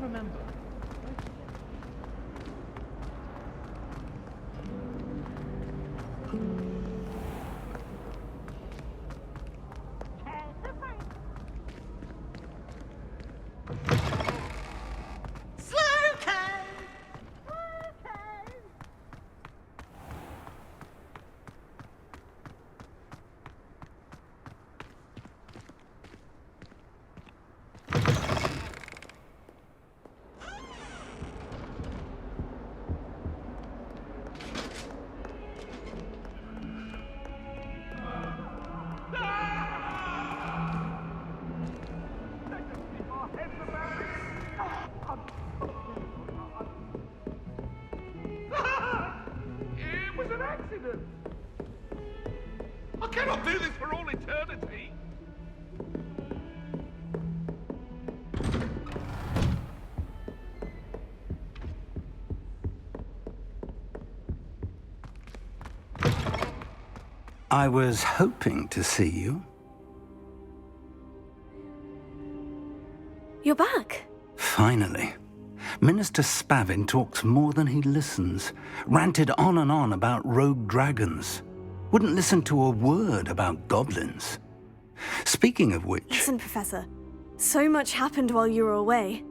remember. It was an accident. I cannot do this for all eternity. I was hoping to see you. You're back. Finally. Minister Spavin talks more than he listens. Ranted on and on about rogue dragons. Wouldn't listen to a word about goblins. Speaking of which... Listen, Professor. So much happened while you were away.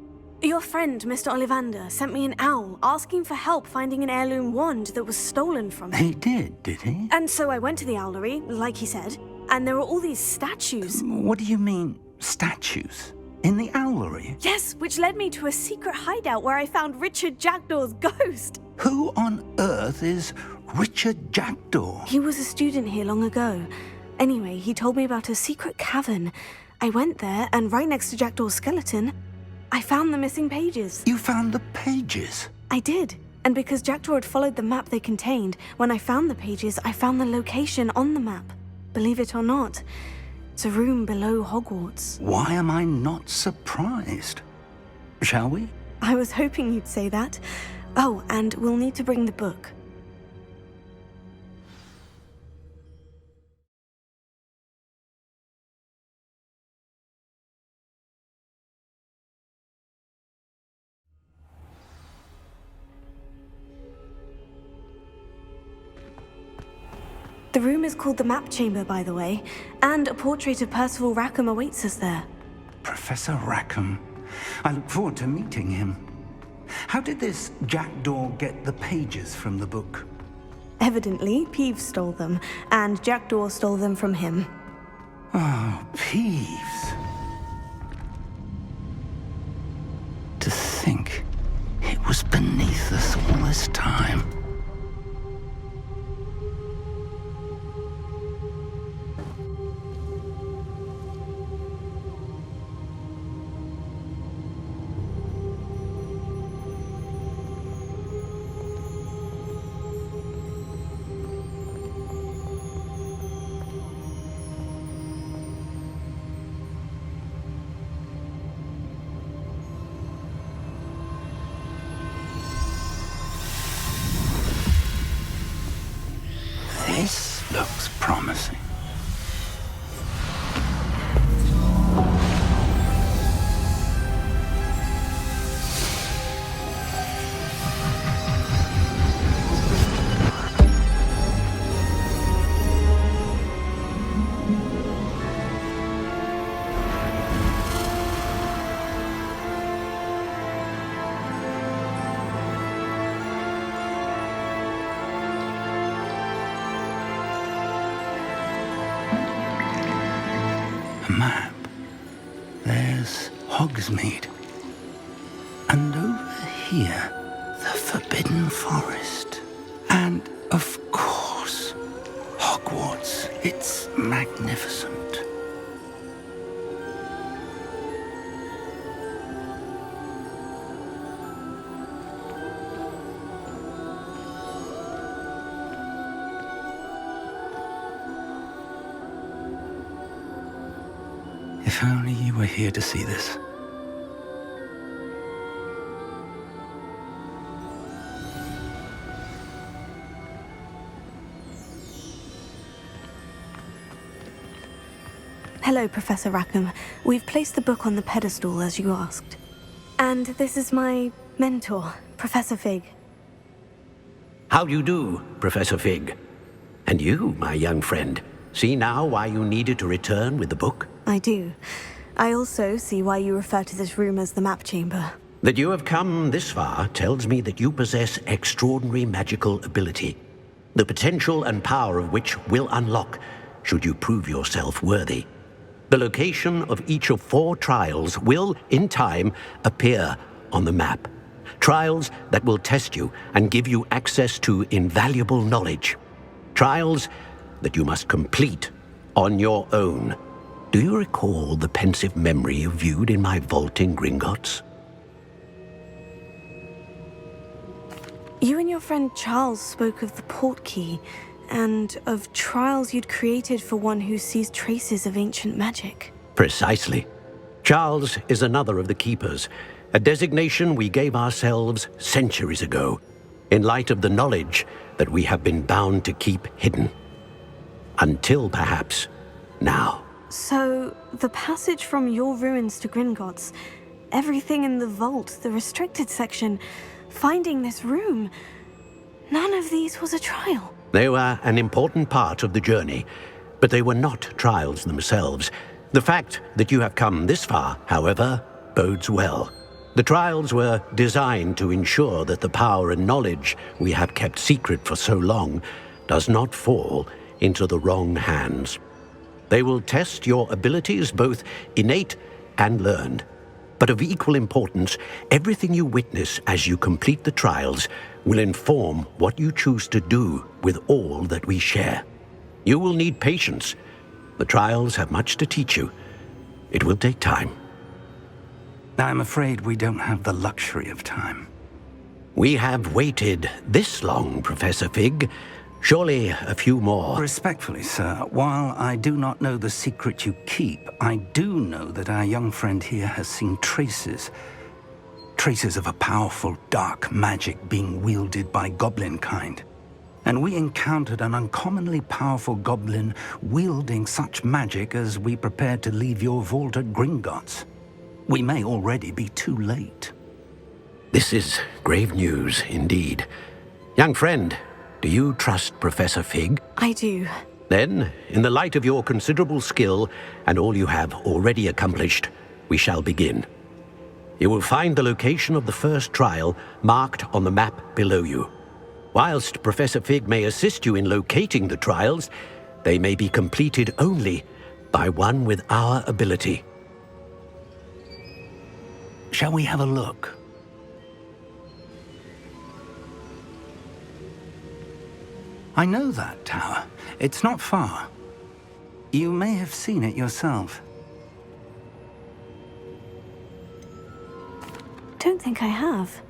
Your friend, Mr. Ollivander, sent me an owl asking for help finding an heirloom wand that was stolen from him. He did he? And so I went to the owlery, like he said, and there were all these statues. What do you mean, statues? In the owlery? Yes, which led me to a secret hideout where I found Richard Jackdaw's ghost. Who on earth is Richard Jackdaw? He was a student here long ago. Anyway, he told me about a secret cavern. I went there, and right next to Jackdaw's skeleton, I found the missing pages. You found the pages? I did. And because Jackdaw had followed the map they contained, when I found the pages, I found the location on the map. Believe it or not, it's a room below Hogwarts. Why am I not surprised? Shall we? I was hoping you'd say that. Oh, and we'll need to bring the book. The room is called the Map Chamber, by the way, and a portrait of Percival Rackham awaits us there. Professor Rackham. I look forward to meeting him. How did this Jackdaw get the pages from the book? Evidently, Peeves stole them, and Jackdaw stole them from him. Oh, Peeves. To think it was beneath us all this time. This looks promising. A map. There's Hogsmeade. And over here, the Forbidden Forest. And, of course, Hogwarts. It's magnificent. If only you were here to see this. Hello, Professor Rackham. We've placed the book on the pedestal as you asked. And this is my mentor, Professor Fig. How do you do, Professor Fig? And you, my young friend, see now why you needed to return with the book? I do. I also see why you refer to this room as the map chamber. That you have come this far tells me that you possess extraordinary magical ability, the potential and power of which will unlock should you prove yourself worthy. The location of each of 4 trials will, in time, appear on the map. Trials that will test you and give you access to invaluable knowledge. Trials that you must complete on your own. Do you recall the pensive memory you viewed in my vault in Gringotts? You and your friend Charles spoke of the portkey, and of trials you'd created for one who sees traces of ancient magic. Precisely. Charles is another of the Keepers, a designation we gave ourselves centuries ago, in light of the knowledge that we have been bound to keep hidden. Until perhaps now. So, the passage from your ruins to Gringotts, everything in the vault, the restricted section, finding this room, none of these was a trial. They were an important part of the journey, but they were not trials themselves. The fact that you have come this far, however, bodes well. The trials were designed to ensure that the power and knowledge we have kept secret for so long does not fall into the wrong hands. They will test your abilities, both innate and learned. But of equal importance, everything you witness as you complete the trials will inform what you choose to do with all that we share. You will need patience. The trials have much to teach you. It will take time. I'm afraid we don't have the luxury of time. We have waited this long, Professor Fig. Surely a few more. Respectfully, sir, while I do not know the secret you keep, I do know that our young friend here has seen traces of a powerful dark magic being wielded by goblin kind. And we encountered an uncommonly powerful goblin wielding such magic as we prepared to leave your vault at Gringotts. We may already be too late. This is grave news indeed. Young friend, do you trust Professor Fig? I do. Then, in the light of your considerable skill and all you have already accomplished, we shall begin. You will find the location of the first trial marked on the map below you. Whilst Professor Fig may assist you in locating the trials, they may be completed only by one with our ability. Shall we have a look? I know that tower. It's not far. You may have seen it yourself. Don't think I have.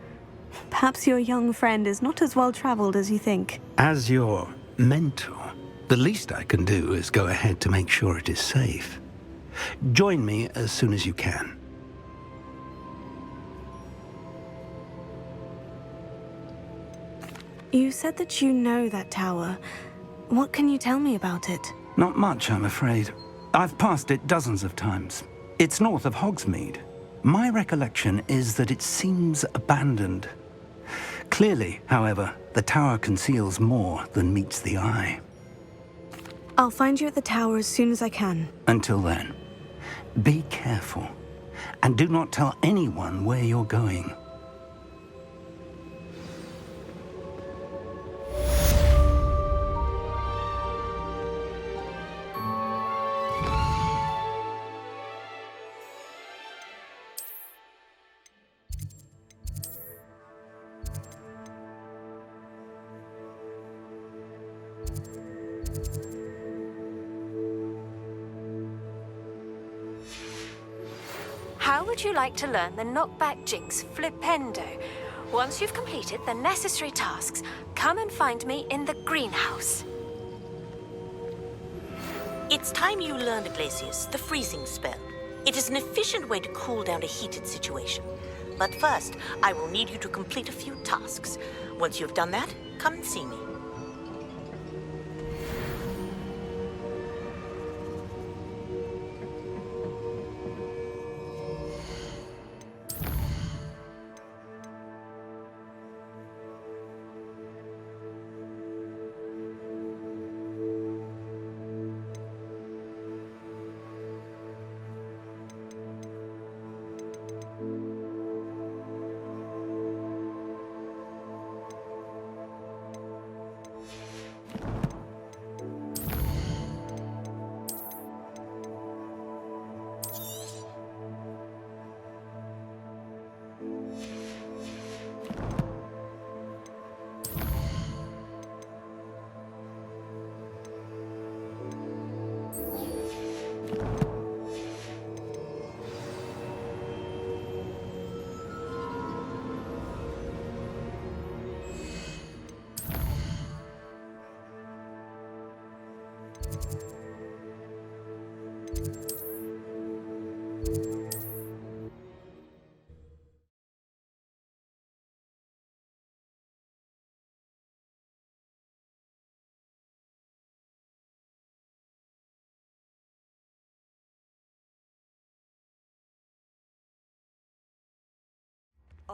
Perhaps your young friend is not as well traveled as you think. As your mentor, the least I can do is go ahead to make sure it is safe. Join me as soon as you can. You said that you know that tower. What can you tell me about it? Not much, I'm afraid. I've passed it dozens of times. It's north of Hogsmeade. My recollection is that it seems abandoned. Clearly, however, the tower conceals more than meets the eye. I'll find you at the tower as soon as I can. Until then, be careful, and do not tell anyone where you're going. How would you like to learn the knockback jinx Flipendo? Once you've completed the necessary tasks, come and find me in the greenhouse. It's time you learned, Glacius, the freezing spell. It is an efficient way to cool down a heated situation. But first, I will need you to complete a few tasks. Once you've done that, come and see me.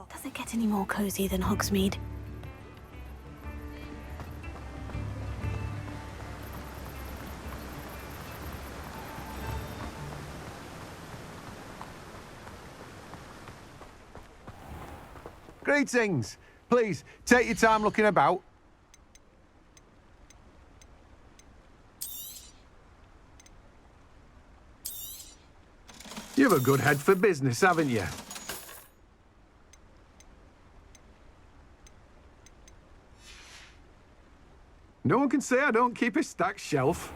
Does it get any more cozy than Hogsmeade? Greetings. Please, take your time looking about. You've a good head for business, haven't you? No one can say I don't keep a stacked shelf.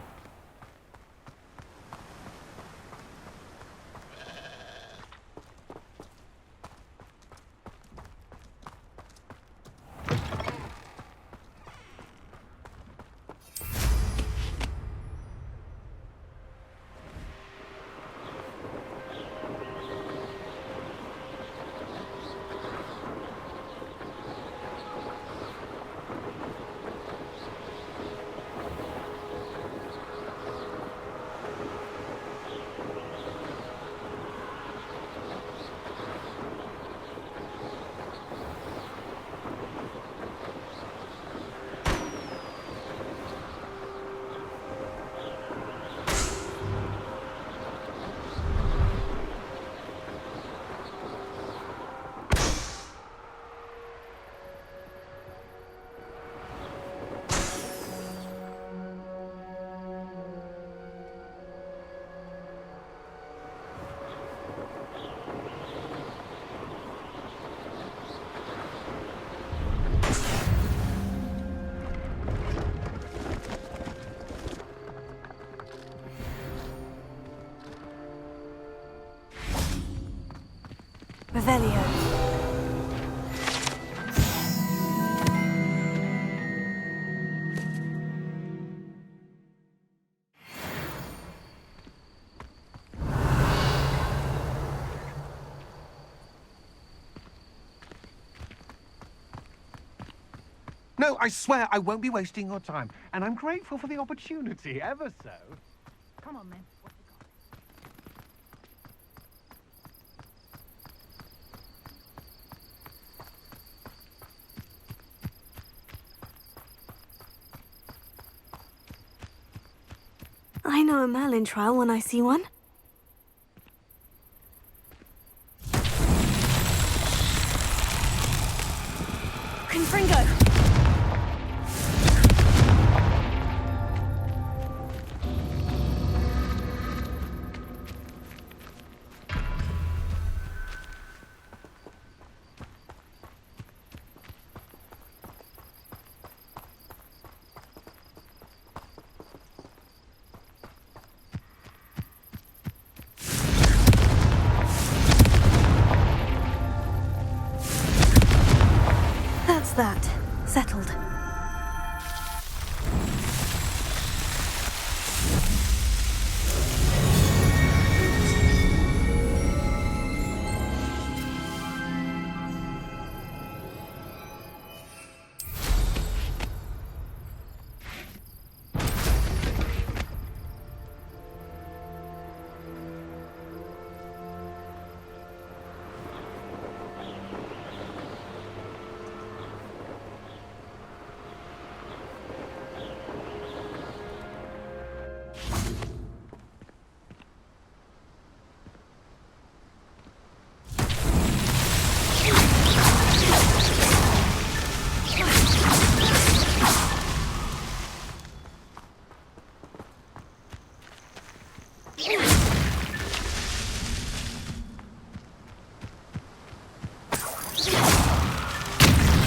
Revelio. No, I swear I won't be wasting your time, and I'm grateful for the opportunity, ever so. Come on, man. What you got? I know a Merlin trial when I see one. Confringo! That's that. Settled.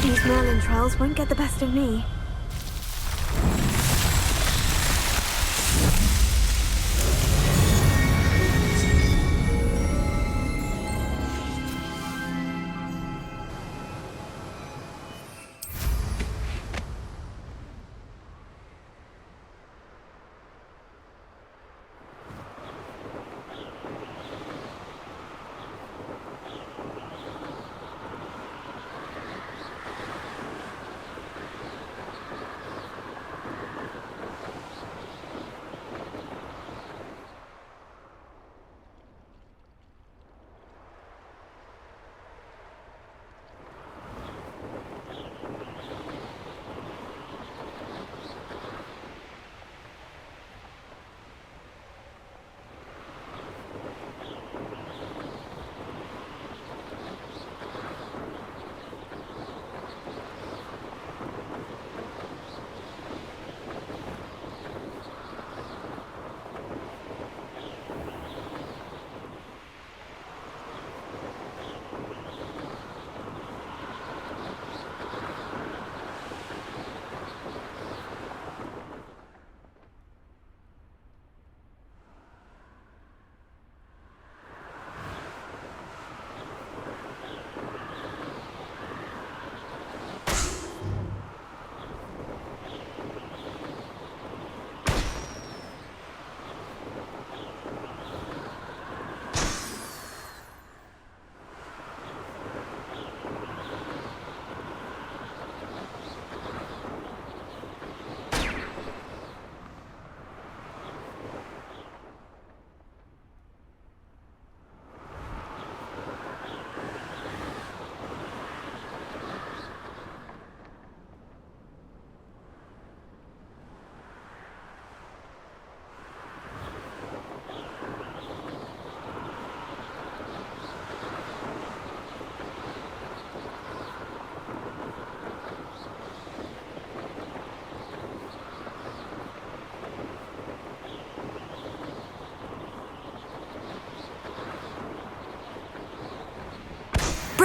These Merlin trials won't get the best of me.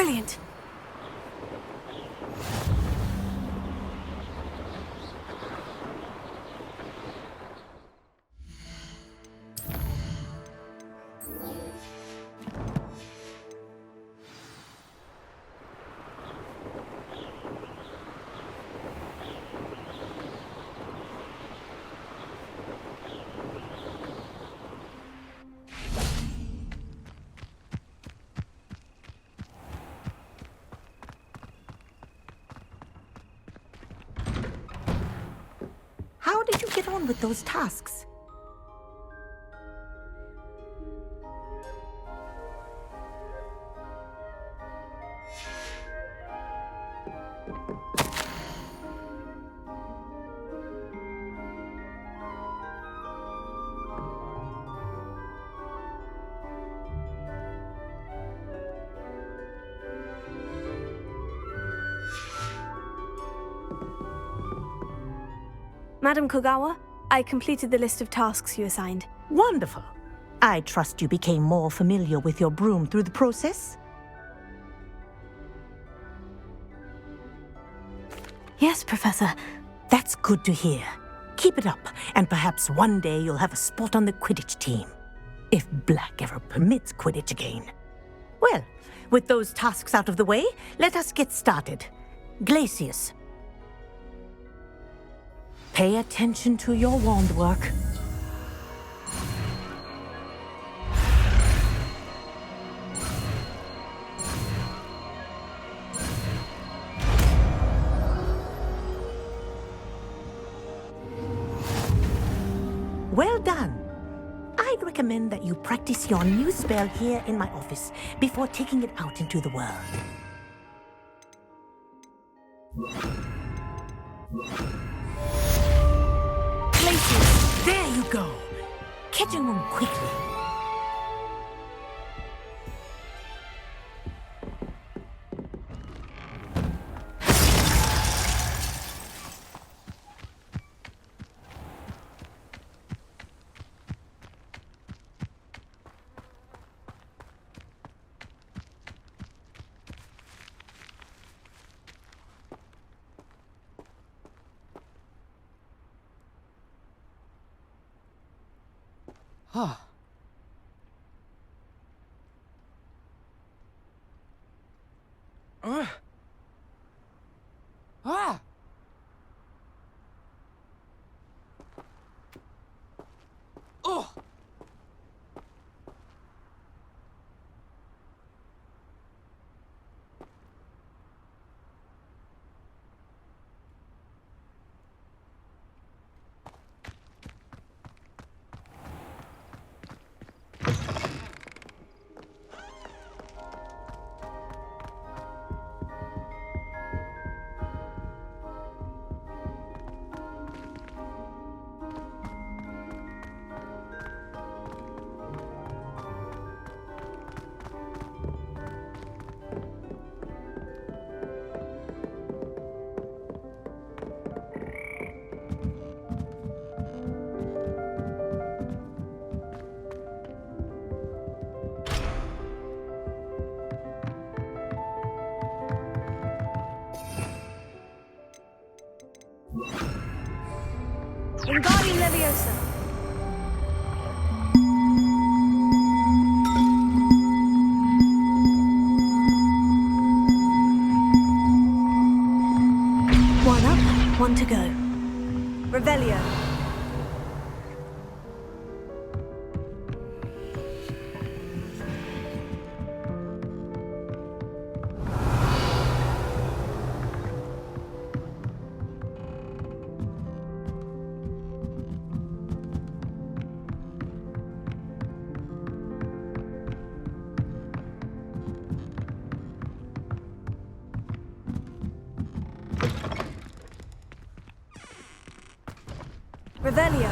Brilliant. How did you get on with those tasks? Madam Kogawa, I completed the list of tasks you assigned. Wonderful. I trust you became more familiar with your broom through the process? Yes, Professor. That's good to hear. Keep it up, and perhaps one day you'll have a spot on the Quidditch team. If Black ever permits Quidditch again. Well, with those tasks out of the way, let us get started. Glacius. Pay attention to your wand work. Well done. I'd recommend that you practice your new spell here in my office before taking it out into the world. Glacius, there you go. Catching on quickly. Wingardium Leviosa. One up, one to go. Revelio. Revelio.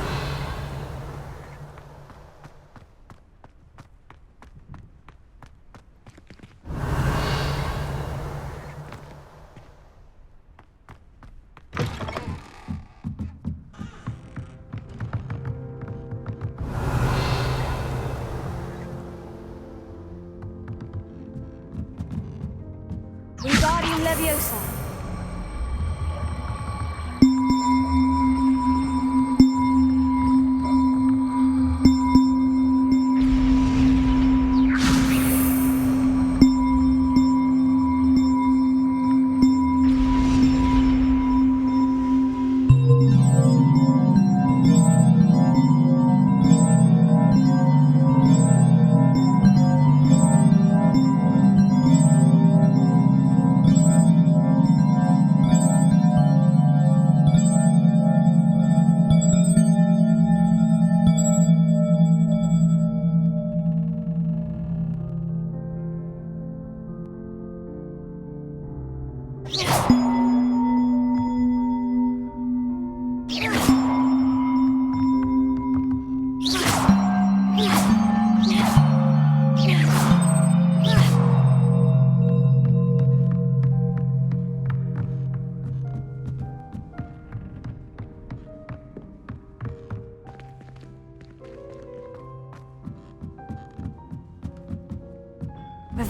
Leviosa.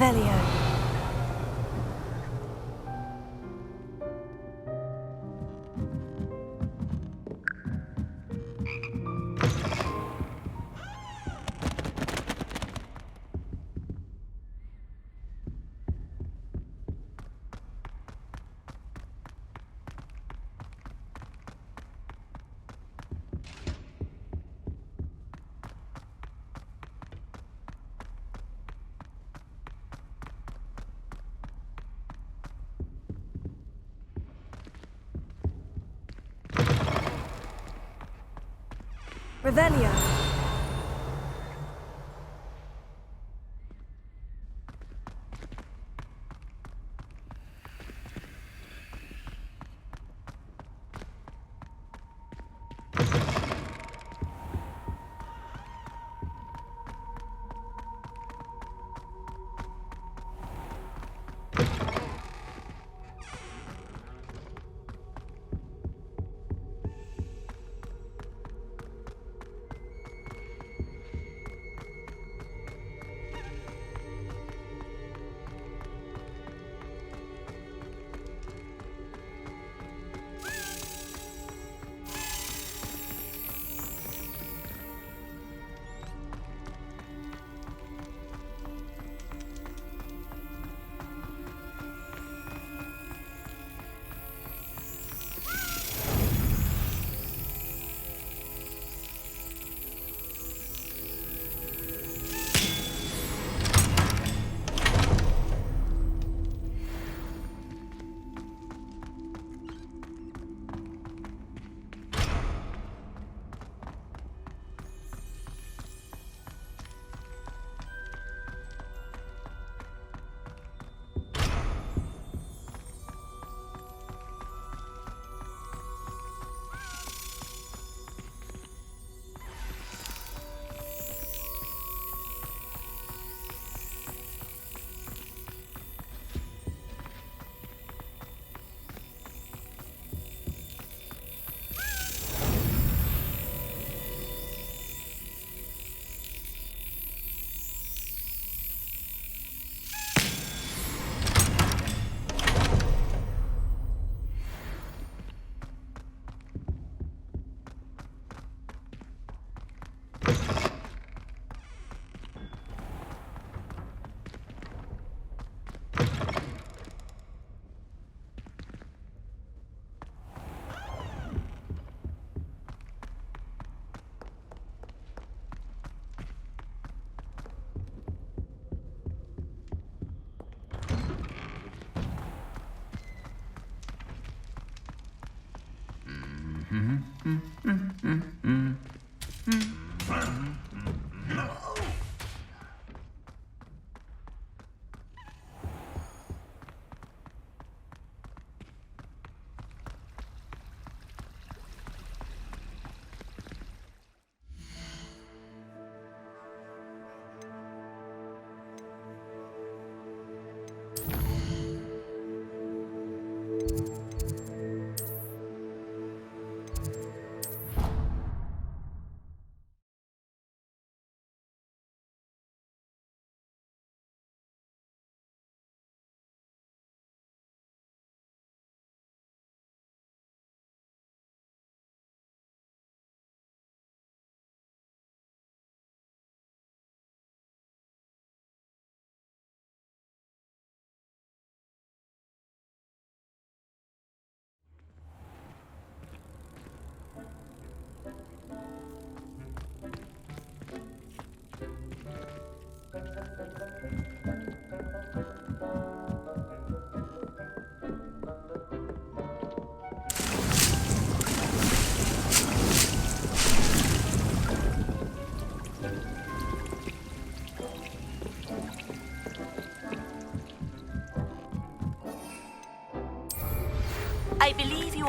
Revelio. Revelio.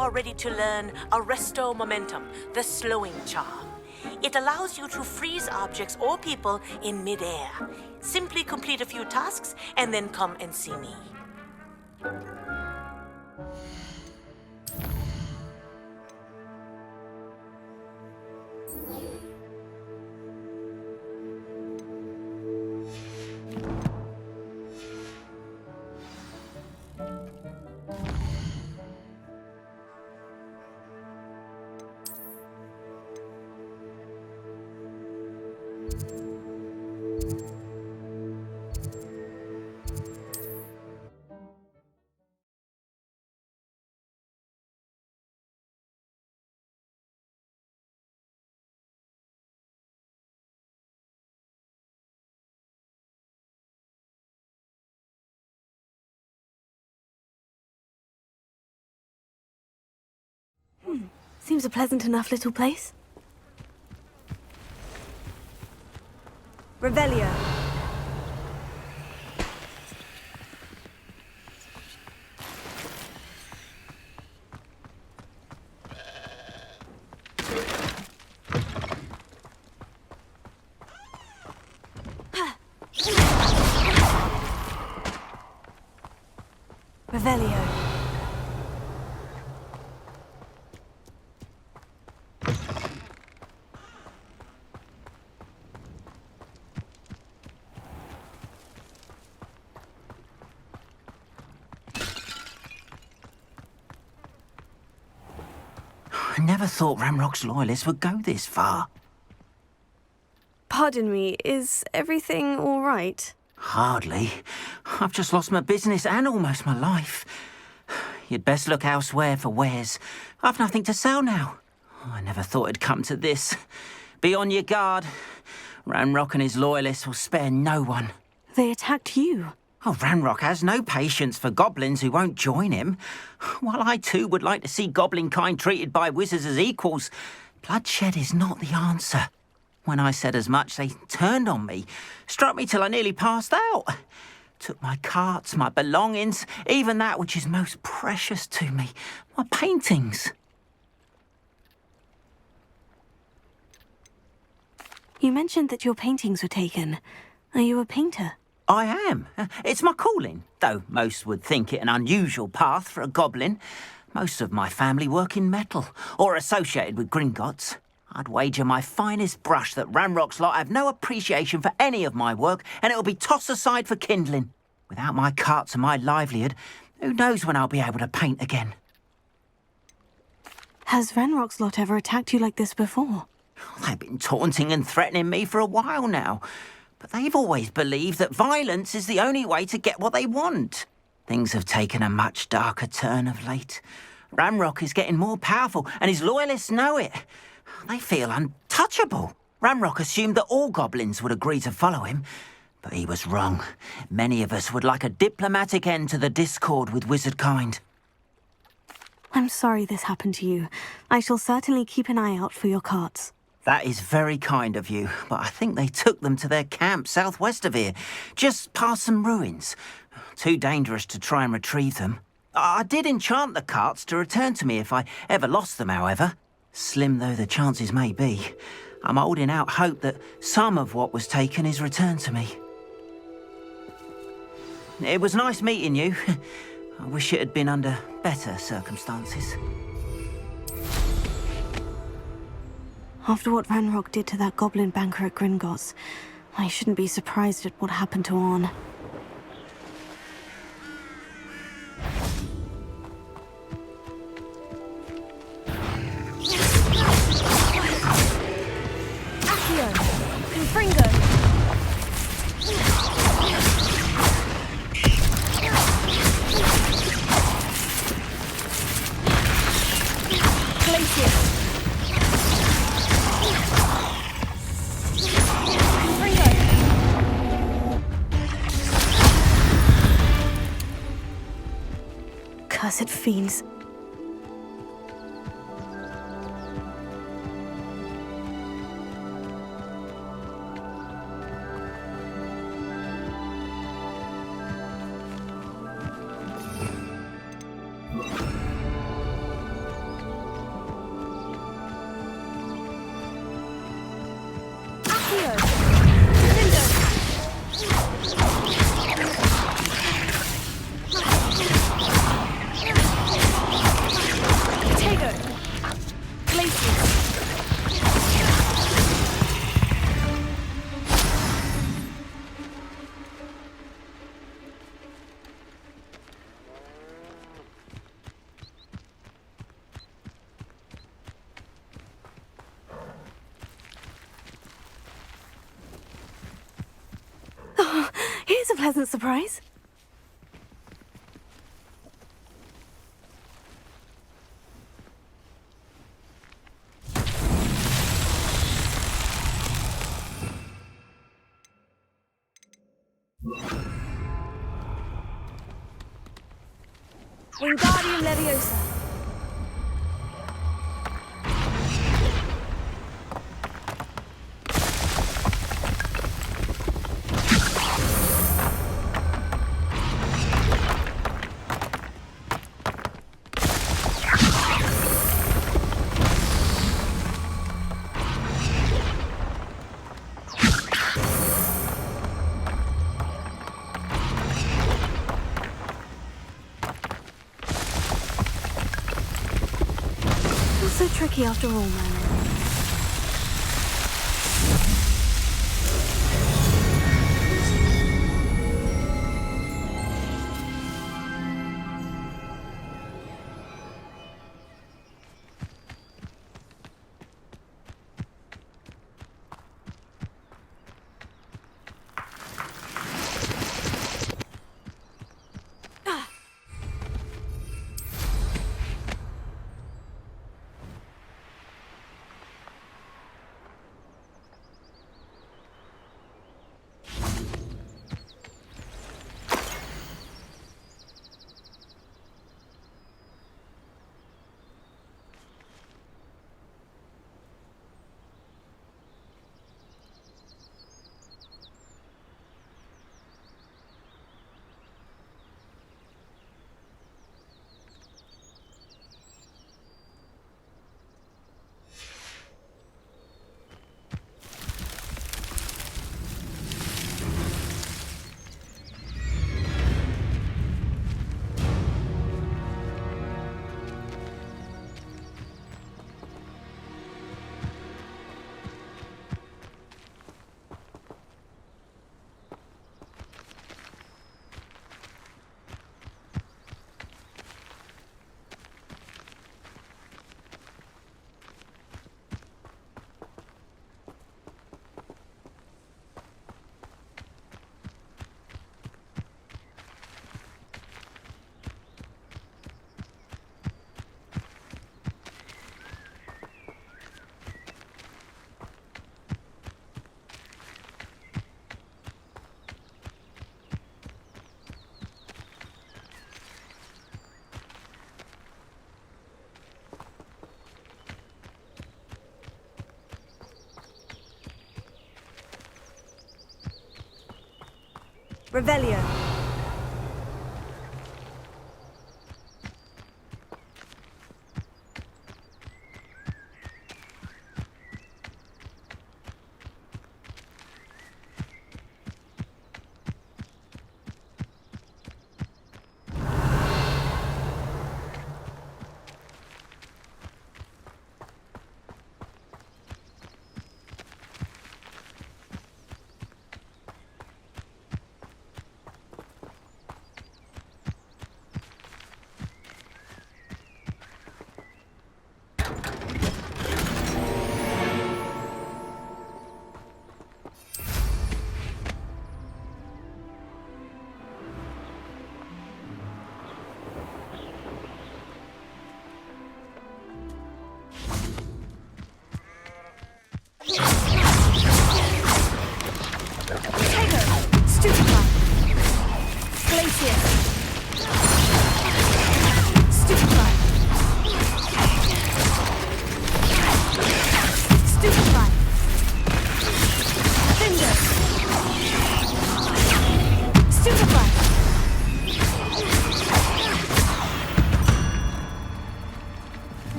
are ready to learn Arresto Momentum, the slowing charm. It allows you to freeze objects or people in midair. Simply complete a few tasks and then come and see me. Seems a pleasant enough little place. Revelio. Revelio. I never thought Ramrock's loyalists would go this far. Pardon me, is everything all right? Hardly. I've just lost my business and almost my life. You'd best look elsewhere for wares. I've nothing to sell now. I never thought it'd come to this. Be on your guard. Ranrock and his loyalists will spare no one. They attacked you. Oh, Ranrock has no patience for goblins who won't join him. While I too would like to see goblin kind treated by wizards as equals, bloodshed is not the answer. When I said as much, they turned on me, struck me till I nearly passed out. Took my carts, my belongings, even that which is most precious to me, my paintings. You mentioned that your paintings were taken. Are you a painter? I am. It's my calling, though most would think it an unusual path for a goblin. Most of my family work in metal, or associated with Gringotts. I'd wager my finest brush that Ranrock's lot have no appreciation for any of my work, and it'll be tossed aside for kindling. Without my carts and my livelihood, who knows when I'll be able to paint again? Has Ranrock's lot ever attacked you like this before? They've been taunting and threatening me for a while now. But they've always believed that violence is the only way to get what they want. Things have taken a much darker turn of late. Ranrock is getting more powerful, and his loyalists know it. They feel untouchable. Ranrock assumed that all goblins would agree to follow him, but he was wrong. Many of us would like a diplomatic end to the discord with wizard kind. I'm sorry this happened to you. I shall certainly keep an eye out for your carts. That is very kind of you, but I think they took them to their camp southwest of here, just past some ruins. Too dangerous to try and retrieve them. I did enchant the carts to return to me if I ever lost them, however. Slim though the chances may be, I'm holding out hope that some of what was taken is returned to me. It was nice meeting you. I wish it had been under better circumstances. After what Ranrock did to that goblin banker at Gringotts, I shouldn't be surprised at what happened to Orn. Accio! Confringo! Glacier! Cursed fiends. Here's a pleasant surprise. Wingardium Leviosa. So tricky after all, Merlin. Revelio.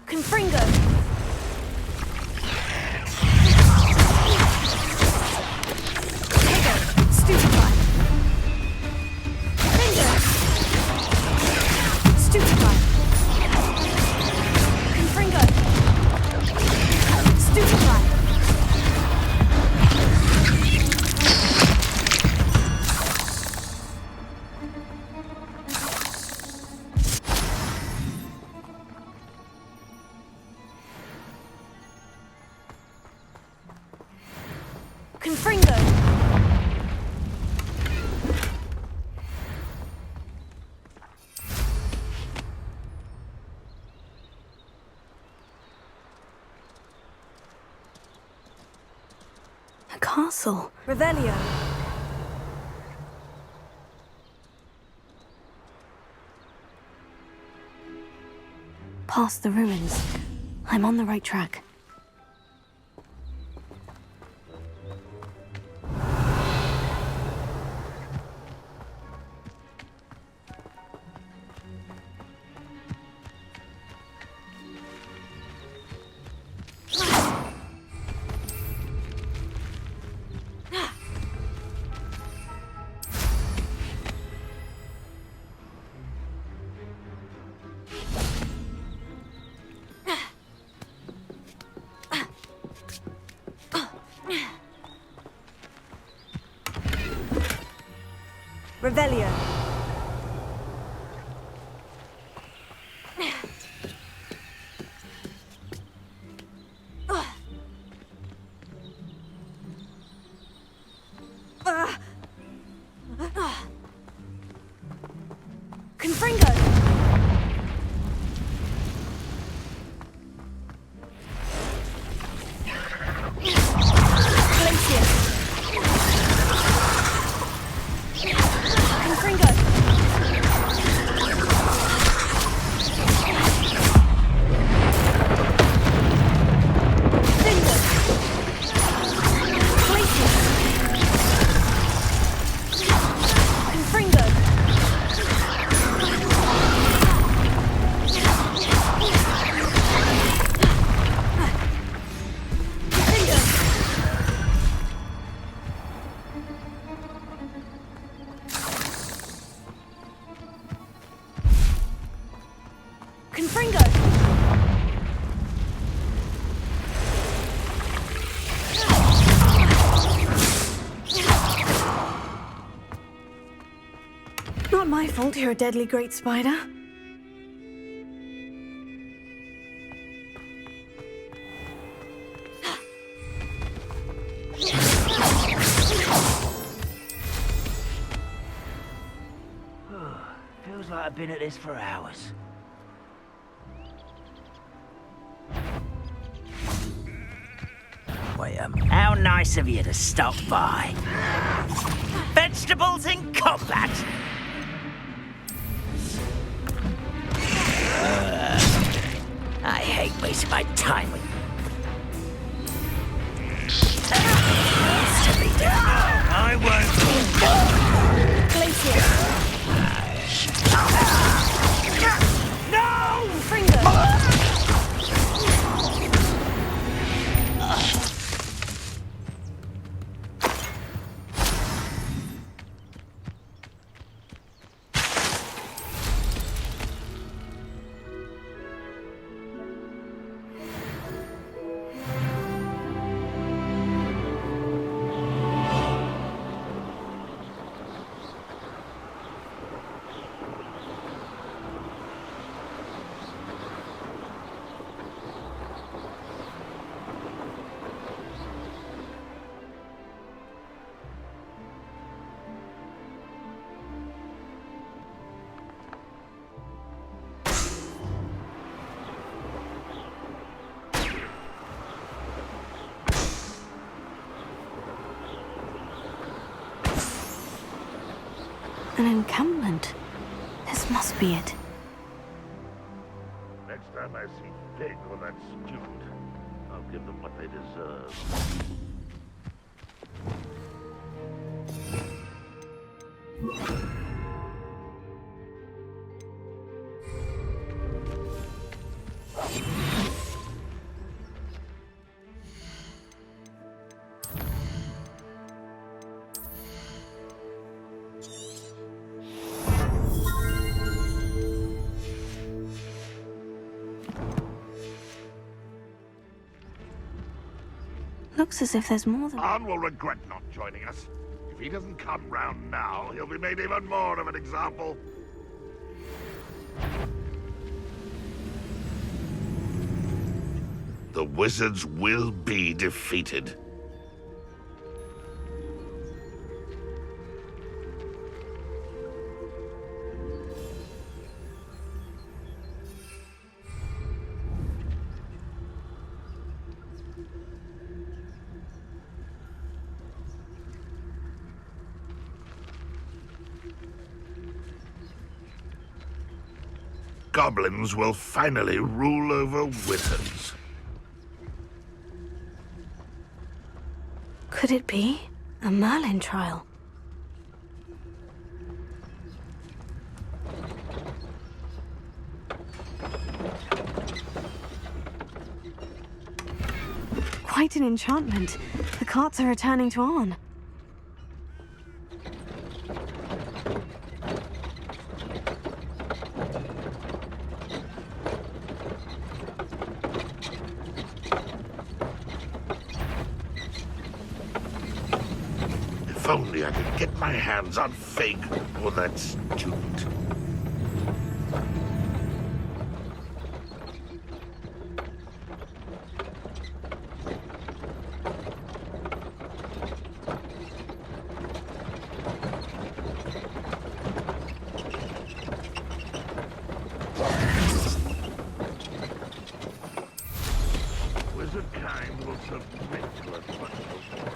Confringo. Confringo! A castle. Revelio. Past the ruins. I'm on the right track. Revelio. Confringo. Confringo! Not my fault you're a deadly great spider. Feels like I've been at this for hours. Wait, how nice of you to stop by. Vegetables in combat! I hate wasting my time with... I won't... Glacier! No! Confringo! An encampment. This must be it. Next time I see Fig or that student, I'll give them what they deserve. Looks as if there's more than... Arn will regret not joining us. If he doesn't come round now, he'll be made even more of an example. The wizards will be defeated. goblins will finally rule over wizards. Could it be a Merlin trial? Quite an enchantment. The carts are returning to Arn. If only I could get my hands on Fig or that student. Wizard kind will submit to as much reward.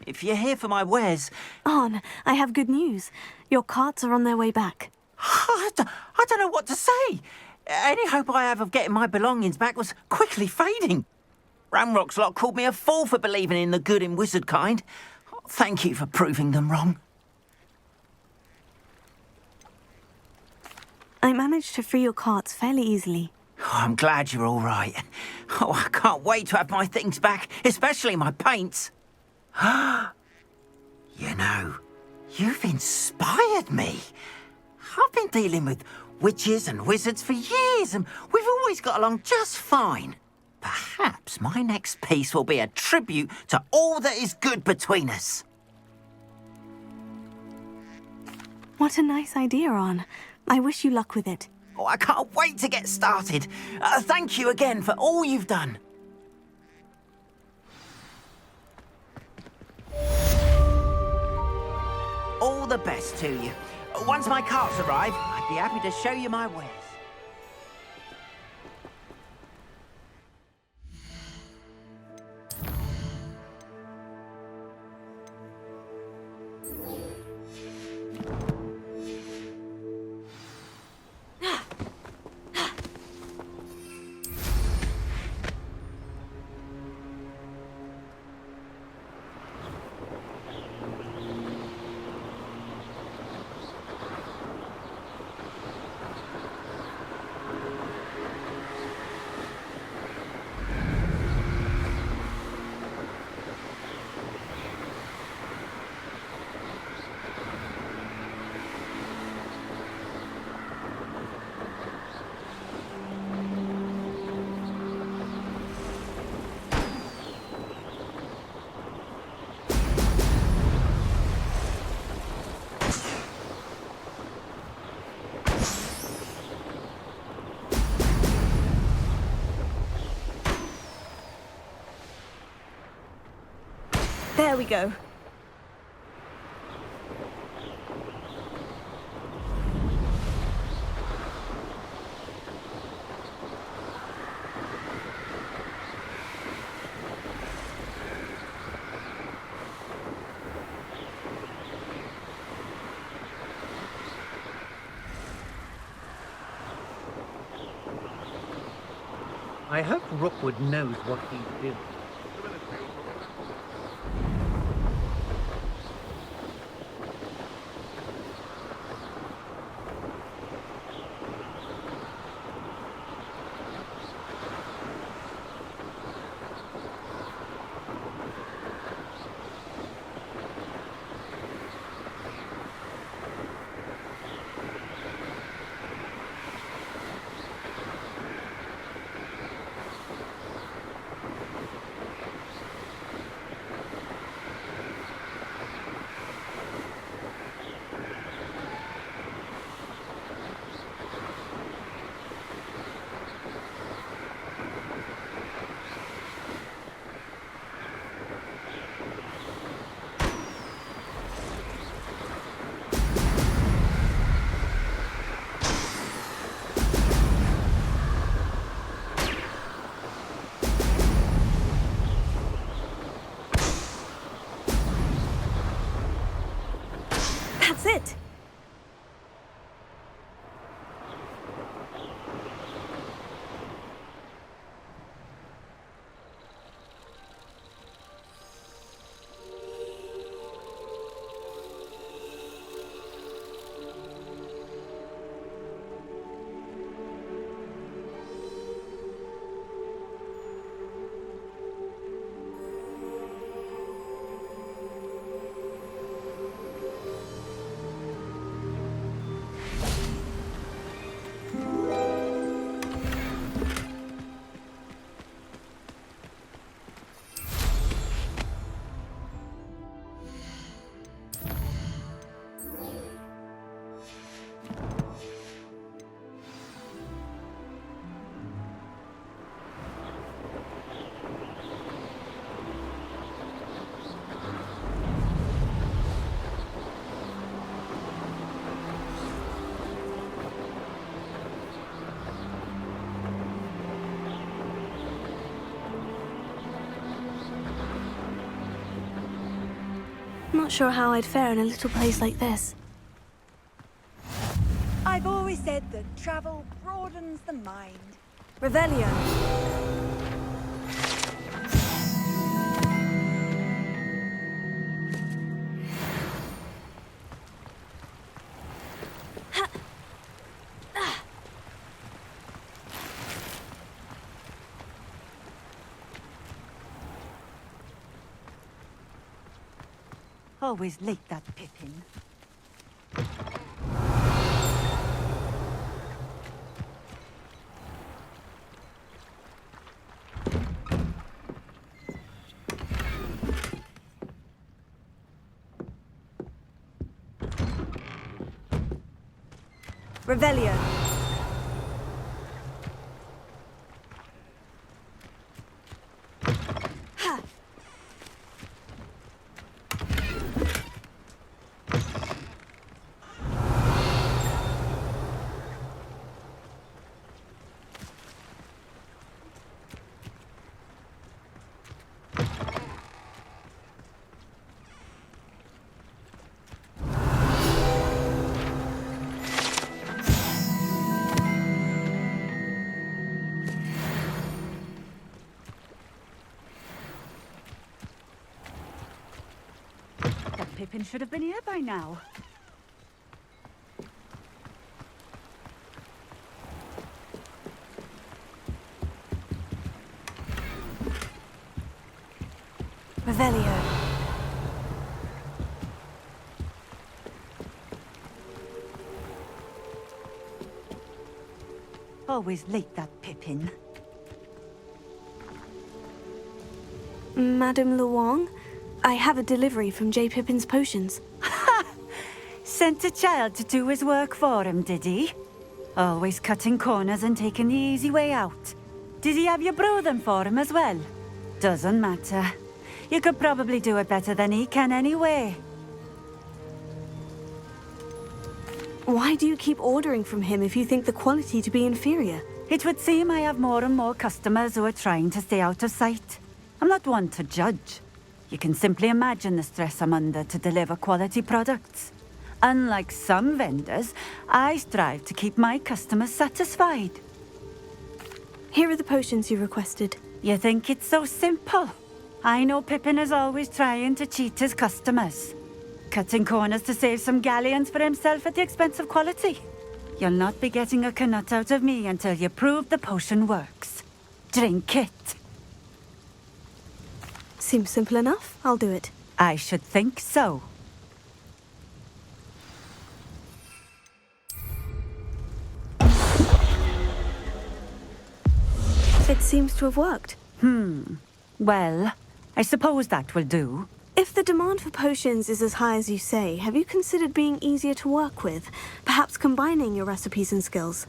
If you're here for my wares... Arn, I have good news. Your carts are on their way back. I don't know what to say. Any hope I have of getting my belongings back was quickly fading. Ramrock's lot called me a fool for believing in the good in wizard kind. Thank you for proving them wrong. I managed to free your carts fairly easily. Oh, I'm glad you're all right. Oh, I can't wait to have my things back, especially my paints. You know, you've inspired me. I've been dealing with witches and wizards for years, and we've always got along just fine. Perhaps my next piece will be a tribute to all that is good between us. What a nice idea, Arn. I wish you luck with it. Oh, I can't wait to get started. Thank you again for all you've done. All the best to you. Once my carts arrive, I'd be happy to show you my wares. There we go. I hope Rookwood knows what he's doing. Not sure how I'd fare in a little place like this. I've always said that travel broadens the mind. Revelio. Always late, that Pippin. Revelio. That Pippin should have been here by now. Revelio. Always late, that Pippin. Madame Luong, I have a delivery from J. Pippin's potions. Sent a child to do his work for him, did he? Always cutting corners and taking the easy way out. Did he have you brew them for him as well? Doesn't matter. You could probably do it better than he can anyway. Why do you keep ordering from him if you think the quality to be inferior? It would seem I have more and more customers who are trying to stay out of sight. I'm not one to judge. You can simply imagine the stress I'm under to deliver quality products. Unlike some vendors, I strive to keep my customers satisfied. Here are the potions you requested. You think it's so simple? I know Pippin is always trying to cheat his customers. Cutting corners to save some galleons for himself at the expense of quality. You'll not be getting a canut out of me until you prove the potion works. Drink it. Seems simple enough. I'll do it. I should think so. It seems to have worked. Well, I suppose that will do. If the demand for potions is as high as you say, have you considered being easier to work with? Perhaps combining your recipes and skills?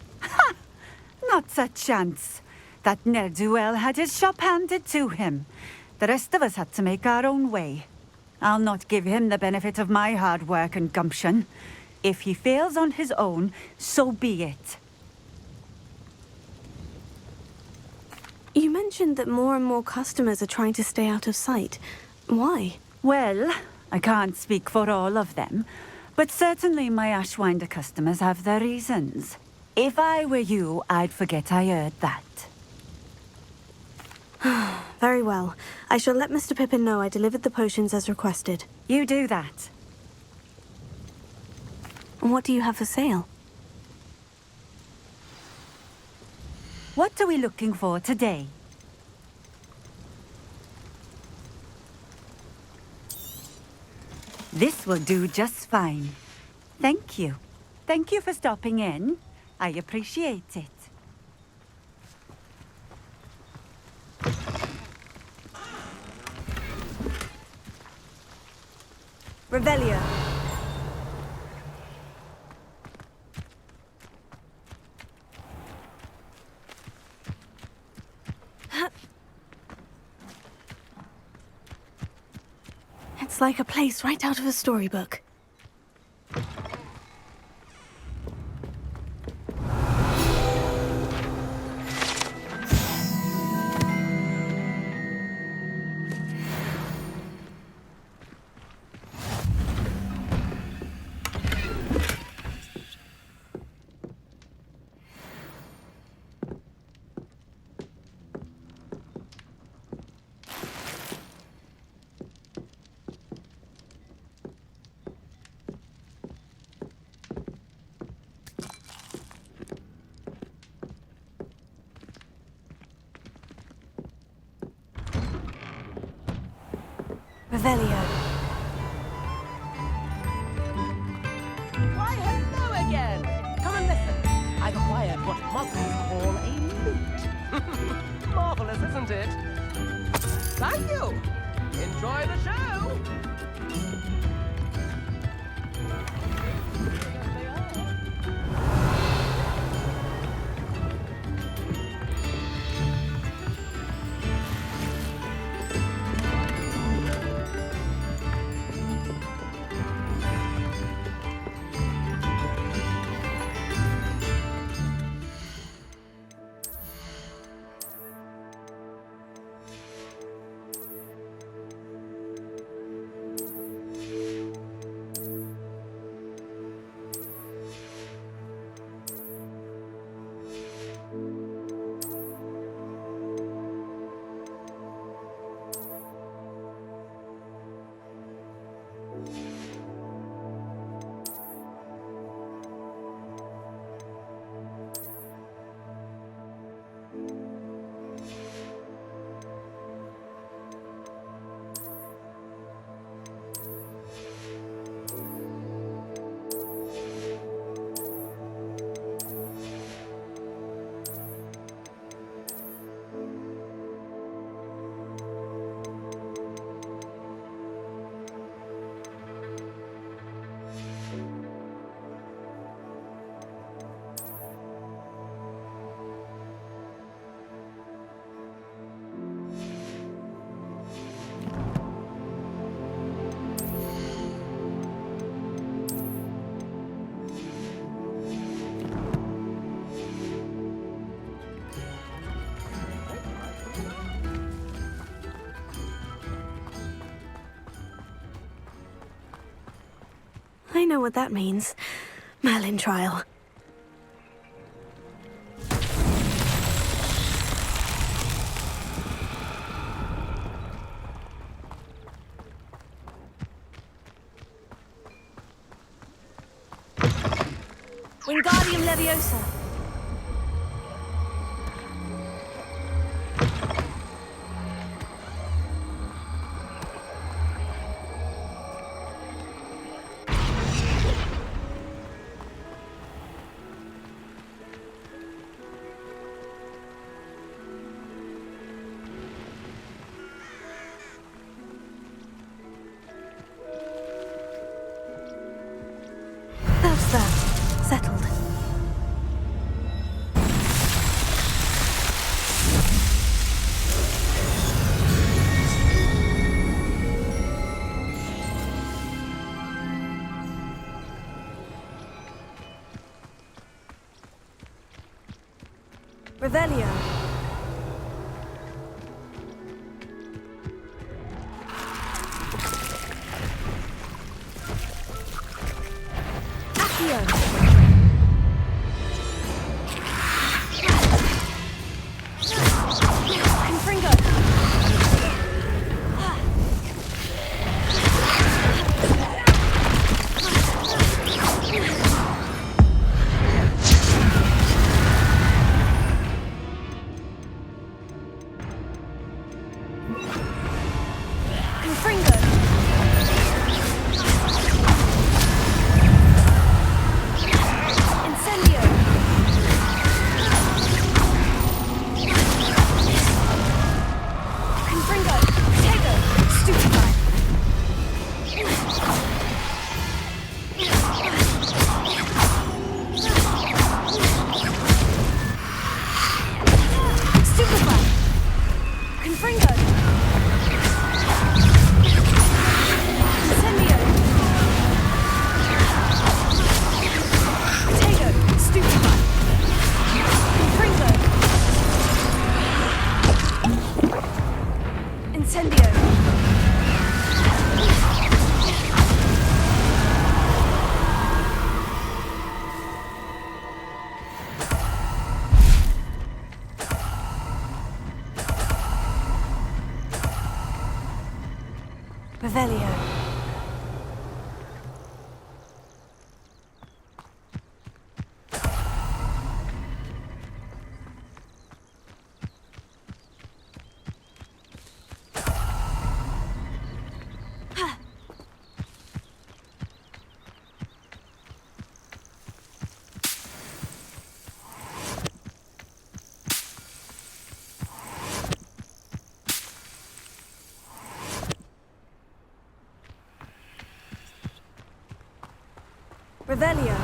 Not a chance. That ne'er-do-well had his shop handed to him. The rest of us had to make our own way. I'll not give him the benefit of my hard work and gumption. If he fails on his own, so be it. You mentioned that more and more customers are trying to stay out of sight. Why? Well, I can't speak for all of them, but certainly my Ashwinder customers have their reasons. If I were you, I'd forget I heard that. Very well. I shall let Mr. Pippin know I delivered the potions as requested. You do that. What do you have for sale? What are we looking for today? This will do just fine. Thank you. Thank you for stopping in. I appreciate it. Revelio. It's like a place right out of a storybook. Revelio. Why, hello again! Come and listen. I've acquired what muggles call a lute. Marvelous, isn't it? Thank you! Enjoy the show! I know what that means. Merlin trial. Wingardium Leviosa. That's that. Settled. Revelio. Revelio. Revelio.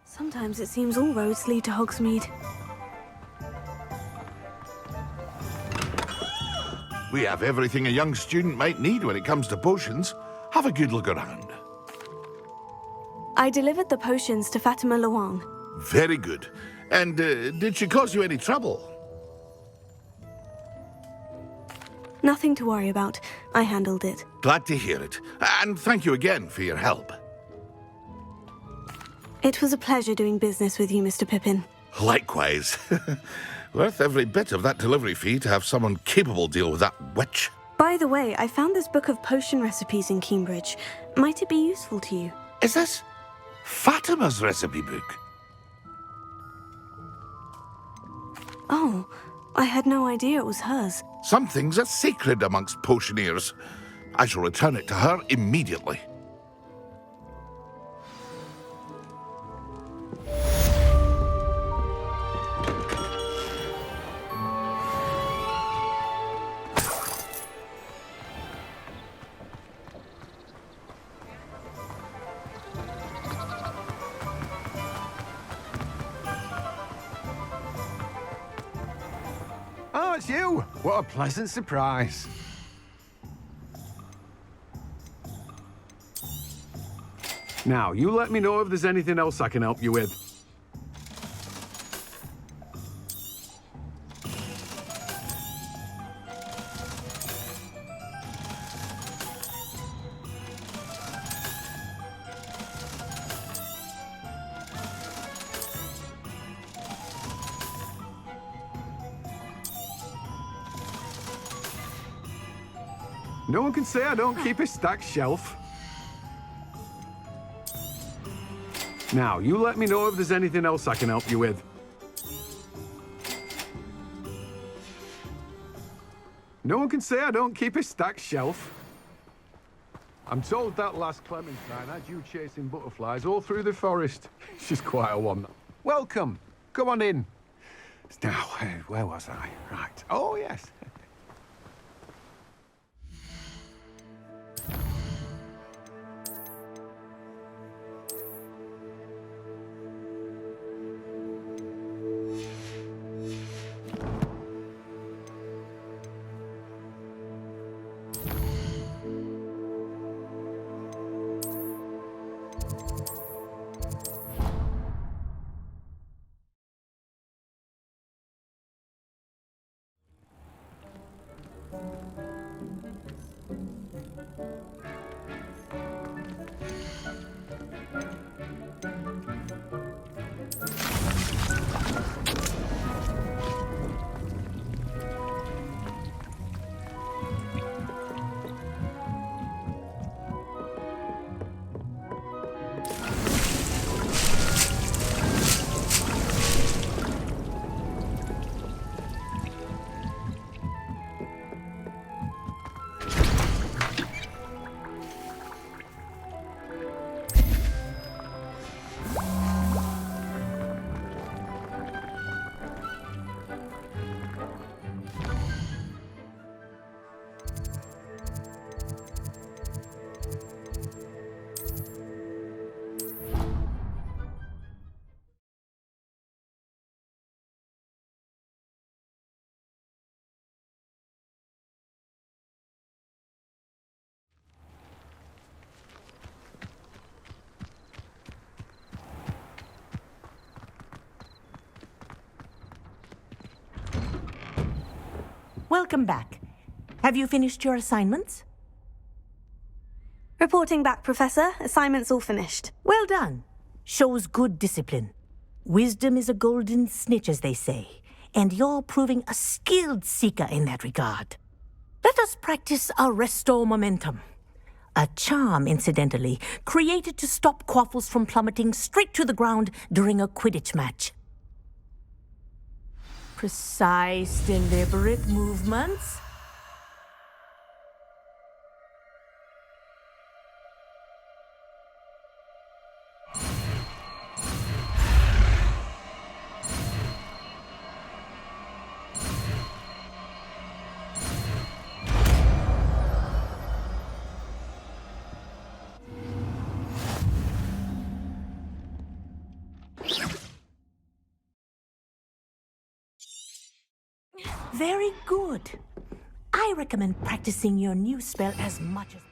Sometimes it seems all roads lead to Hogsmeade. We have everything a young student might need when it comes to potions. Have a good look around. I delivered the potions to Fatima Luang. Very good. And did she cause you any trouble? Nothing to worry about. I handled it. Glad to hear it. And thank you again for your help. It was a pleasure doing business with you, Mr. Pippin. Likewise. Worth every bit of that delivery fee to have someone capable deal with that witch. By the way, I found this book of potion recipes in Cambridge. Might it be useful to you? Is this Fatima's recipe book? Oh, I had no idea it was hers. Some things are sacred amongst potioneers. I shall return it to her immediately. Oh, it's you! What a pleasant surprise. Now, you let me know if there's anything else I can help you with. No one can say I don't keep a stacked shelf. Now, you let me know if there's anything else I can help you with. No one can say I don't keep a stacked shelf. I'm told that last Clementine had you chasing butterflies all through the forest. She's quite a one. Welcome. Come on in. Now, where was I? Right. Oh, yes. Welcome back. Have you finished your assignments? Reporting back, Professor. Assignment's all finished. Well done. Shows good discipline. Wisdom is a golden snitch, as they say. and you're proving a skilled seeker in that regard. Let us practice Arresto Momentum. A charm, incidentally, created to stop quaffles from plummeting straight to the ground during a Quidditch match. Precise, deliberate movements. Very good. I recommend practicing your new spell as much as...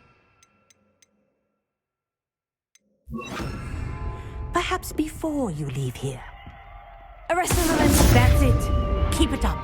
Perhaps before you leave here. Arrest the momentum. That's it. Keep it up.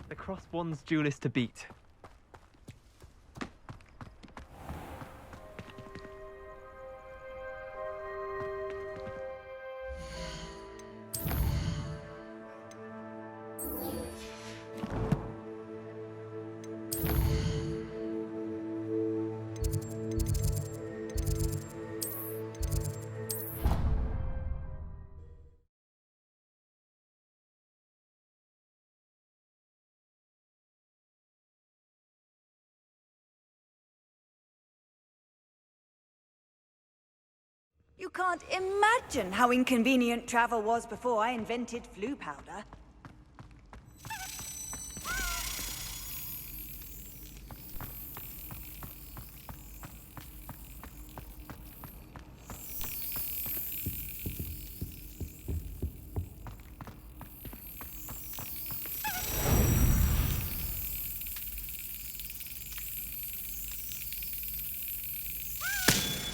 The Crosswands duelist to beat. You can't imagine how inconvenient travel was before I invented flu powder.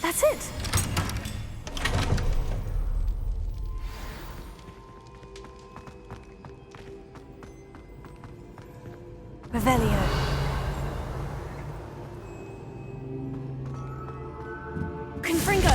That's it. Revelio. Confringo.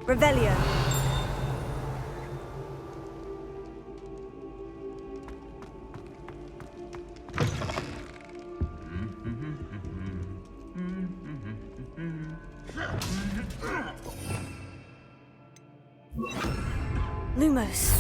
Revelio. Lumos.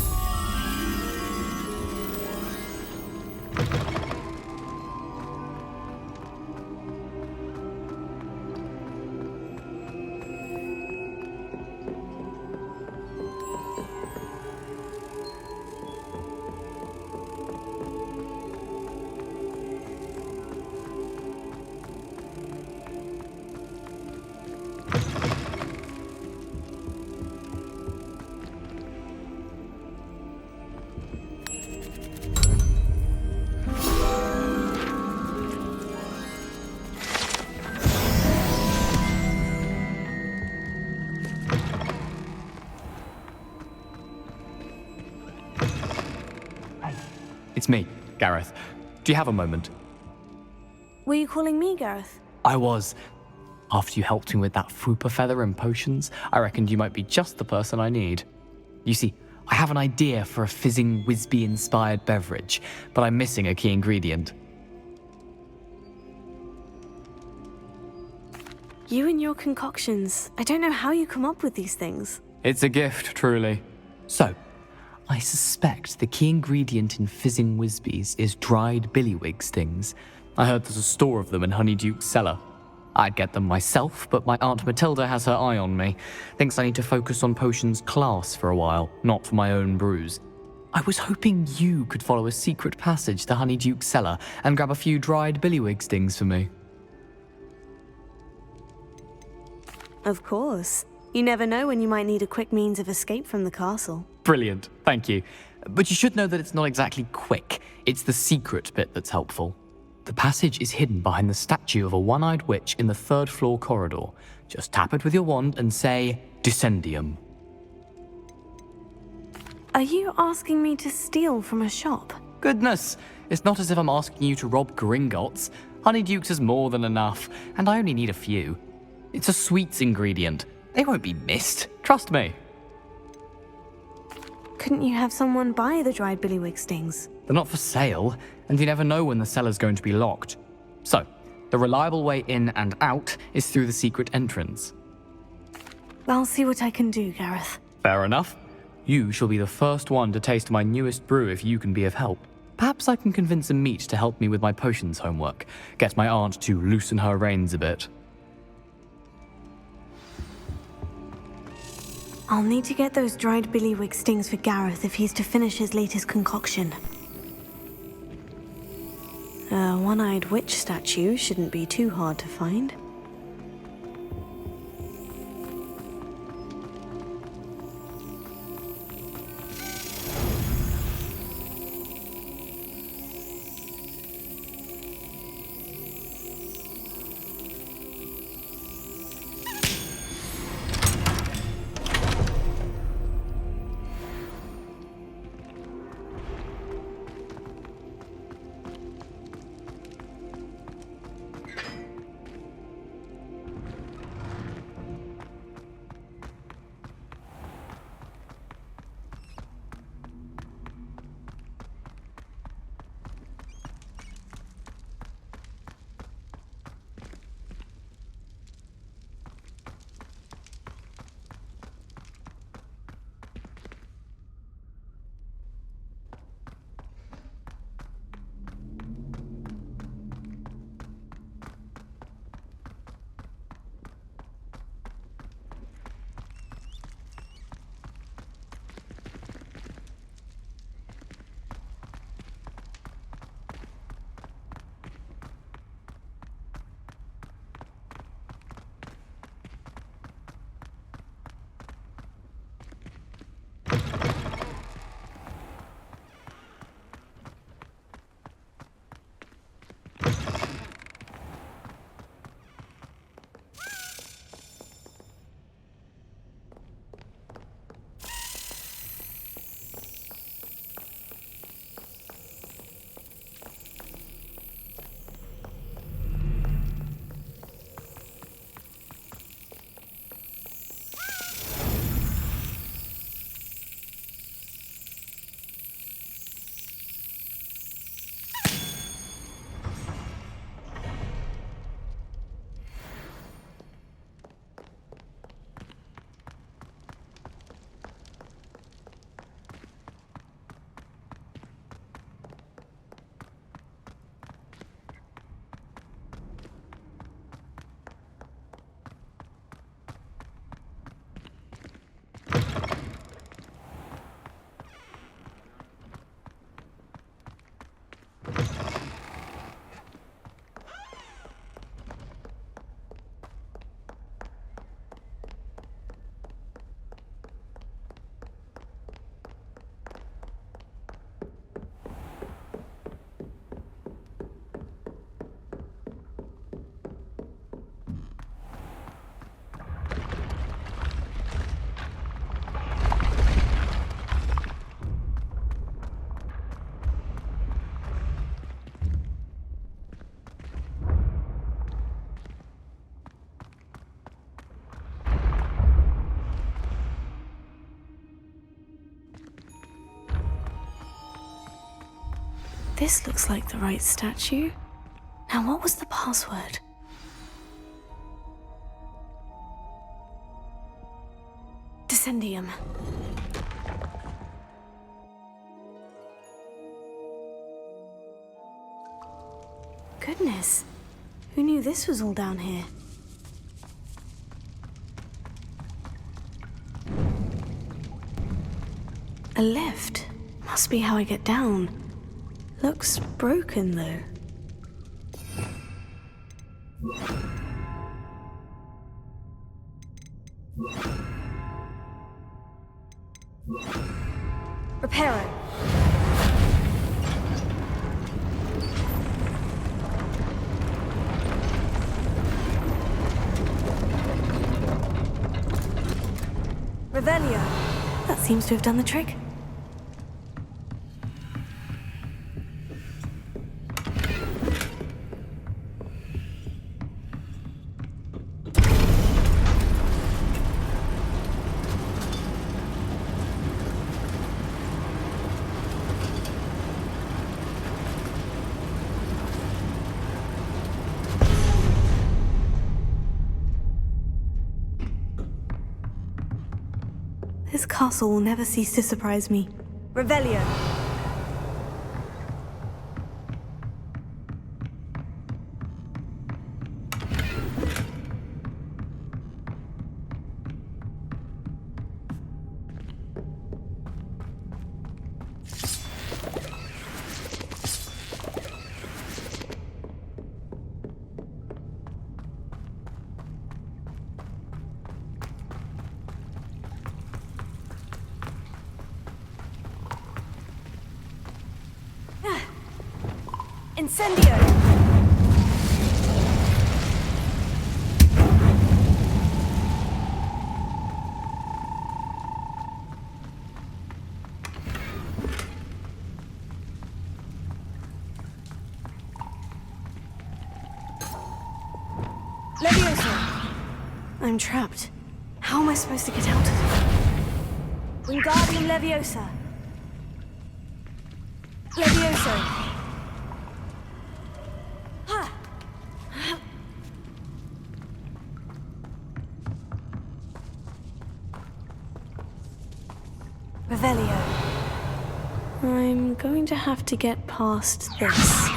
It's me, Gareth. Do you have a moment? Were you calling me, Gareth? I was. After you helped me with that Fooper feather and potions, I reckoned you might be just the person I need. You see, I have an idea for a fizzing Whizbee-inspired beverage, but I'm missing a key ingredient. You and your concoctions. I don't know how you come up with these things. It's a gift, truly. So, I suspect the key ingredient in fizzing Whizbees is dried billywig stings. I heard there's a store of them in Honeyduke's cellar. I'd get them myself, but my Aunt Matilda has her eye on me. Thinks I need to focus on potions class for a while, not for my own brews. I was hoping you could follow a secret passage to Honeyduke's cellar and grab a few dried billywig stings for me. Of course. You never know when you might need a quick means of escape from the castle. Brilliant, thank you. But you should know that it's not exactly quick. It's the secret bit that's helpful. The passage is hidden behind the statue of a one-eyed witch in the third-floor corridor. Just tap it with your wand and say, Descendium. Are you asking me to steal from a shop? Goodness, it's not as if I'm asking you to rob Gringotts. Honeyduke's is more than enough, and I only need a few. It's a sweets ingredient. They won't be missed, trust me. Couldn't you have someone buy the dried billywig stings? They're not for sale, and you never know when the cellar's going to be locked. So, the reliable way in and out is through the secret entrance. I'll see what I can do, Gareth. Fair enough. You shall be the first one to taste my newest brew if you can be of help. Perhaps I can convince a meat to help me with my potions homework. Get my aunt to loosen her reins a bit. I'll need to get those dried billywig stings for Gareth if he's to finish his latest concoction. A one-eyed witch statue shouldn't be too hard to find. This looks like the right statue. Now, what was the password? Descendium. Goodness, who knew this was all down here? lift. Must be how I get down. Looks broken, though. Reparo. Revelio. That seems to have done the trick. This castle will never cease to surprise me. Revelio. Incendio! Leviosa! I'm trapped. How am I supposed to get out of it? Wingardium Leviosa! Leviosa! Revelio. I'm going to have to get past this.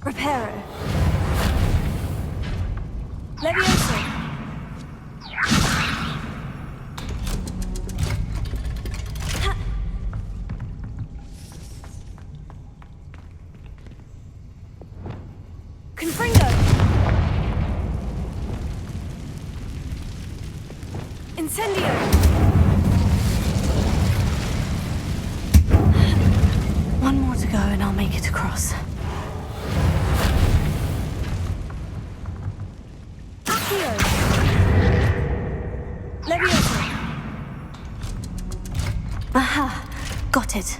Reparo. Leviosa. Incendio! One more to go and I'll make it across. Accio! Leviosa! Aha! Got it.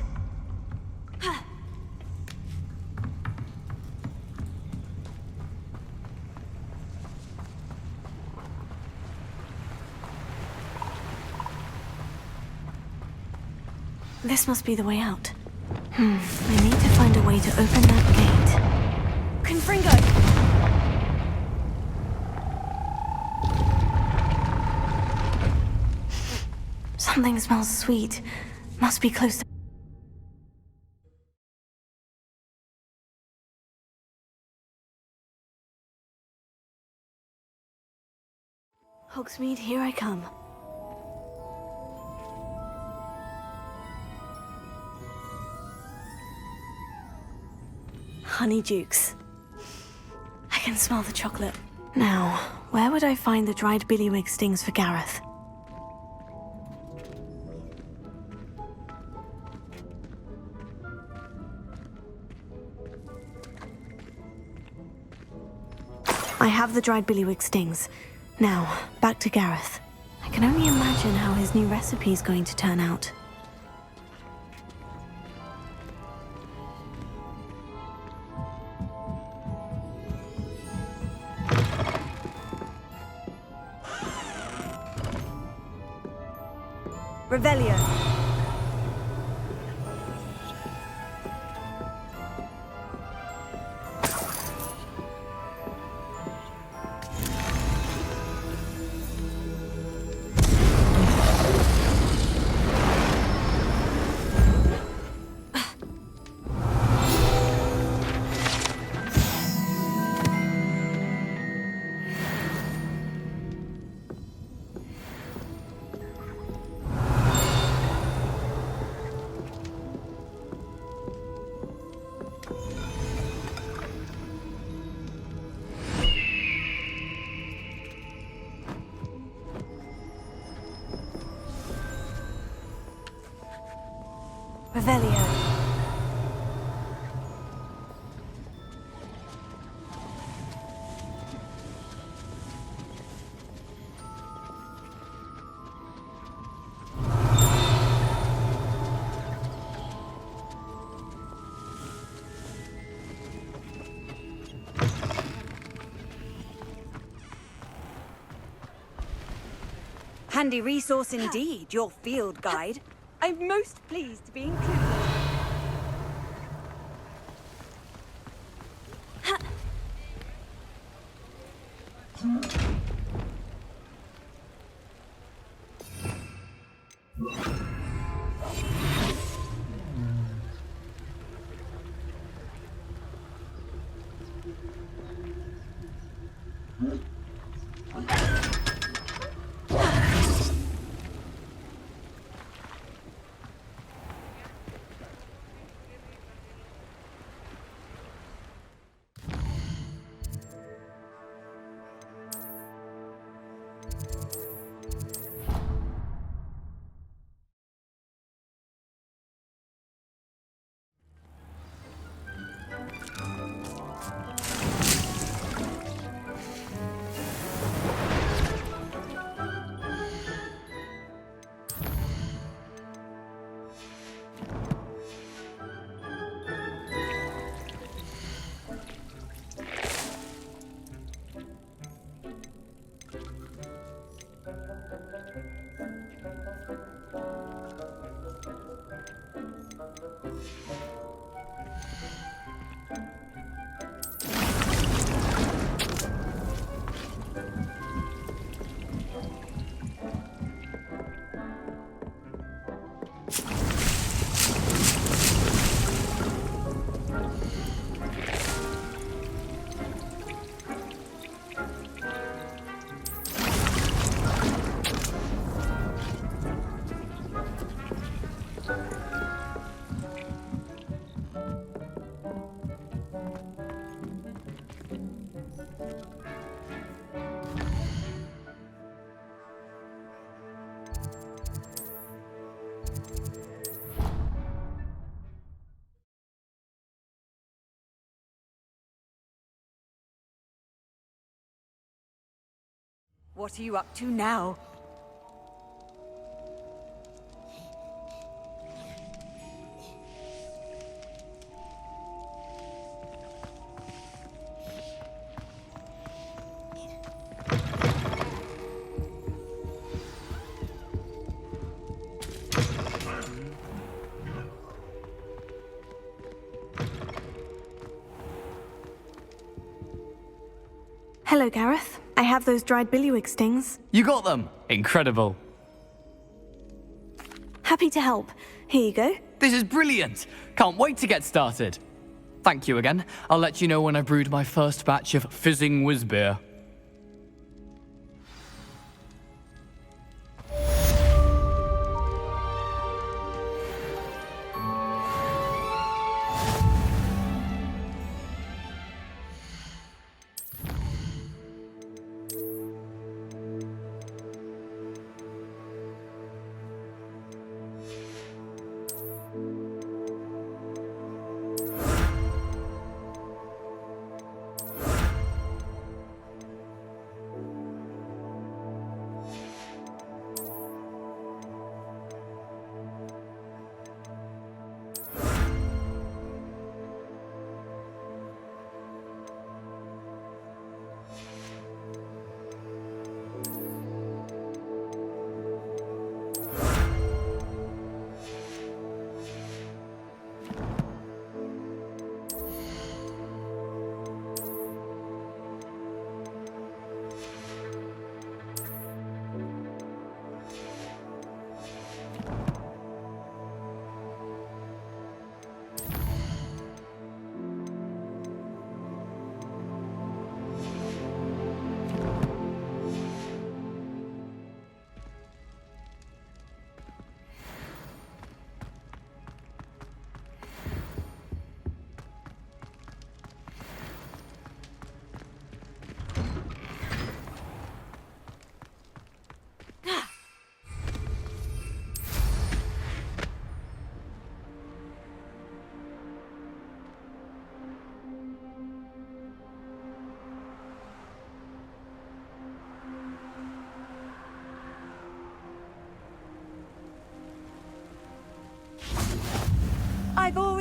This must be the way out. I need to find a way to open that gate. Confringo! Something smells sweet. Must be close to... Hogsmeade, here I come. Honeydukes. I can smell the chocolate. Now, where would I find the dried billywig stings for Gareth? I have the dried billywig stings. Now, back to Gareth. I can only imagine how his new recipe is going to turn out. Revelio. Revelio. Handy resource indeed, your field guide. I'm most pleased to be included. What are you up to now? Hello, Gareth. I have those dried billywig stings. You got them! Incredible. Happy to help. Here you go. This is brilliant! Can't wait to get started. Thank you again. I'll let you know when I've brewed my first batch of fizzing whizbeer.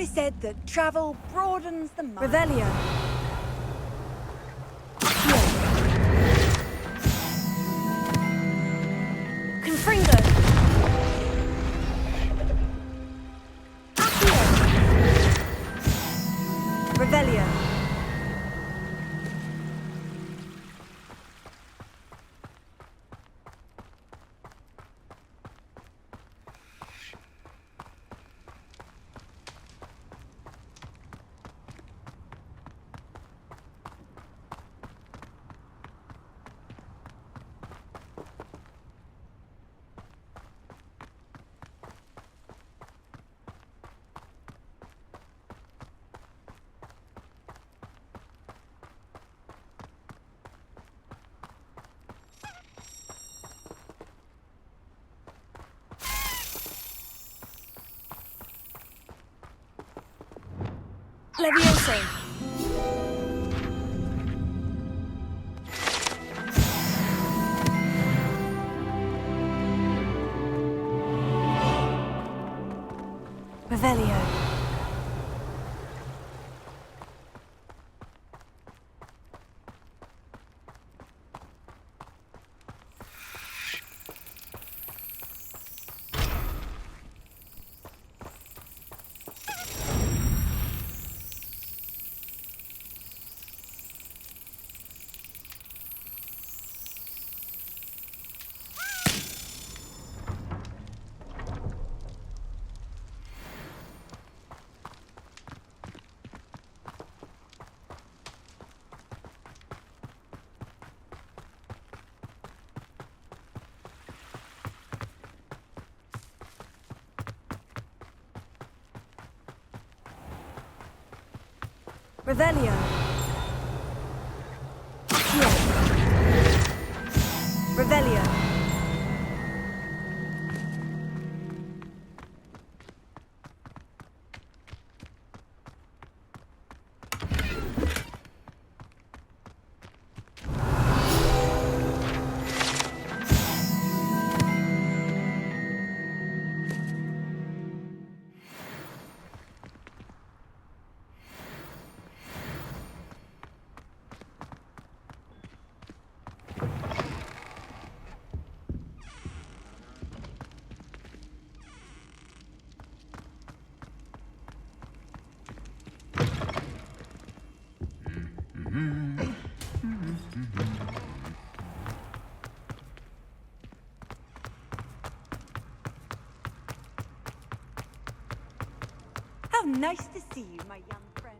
always said that travel broadens the mind. Revelio. Confringo. Revelio. Levioso. Revelio. Revelio. Revelio. How nice to see you, my young friend.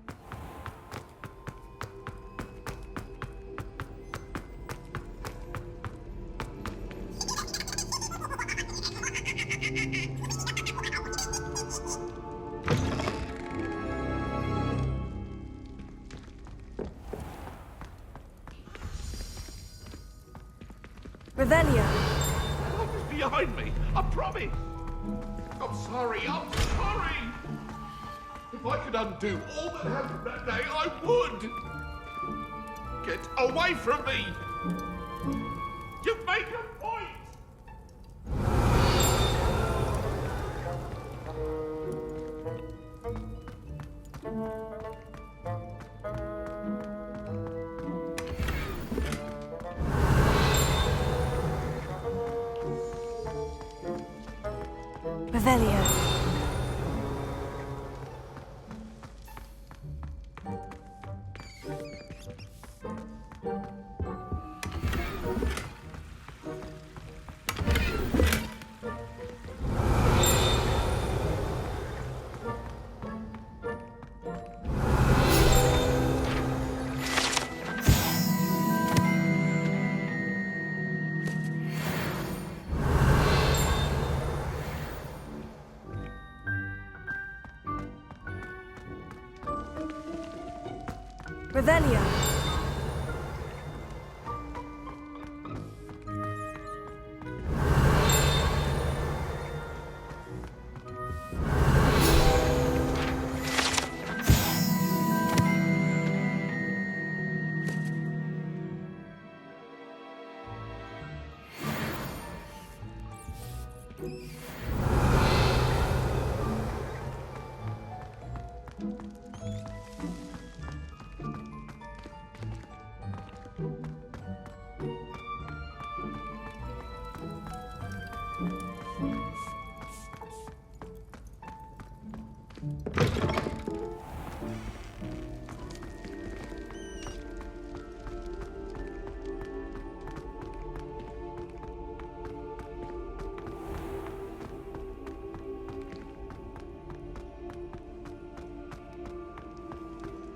Revelio. What is behind me? I promise. I'm sorry. If I could undo all that happened that day, I would. Get away from me. You make a point. Revelio. Revelio.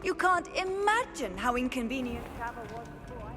You can't imagine how inconvenient travel was before I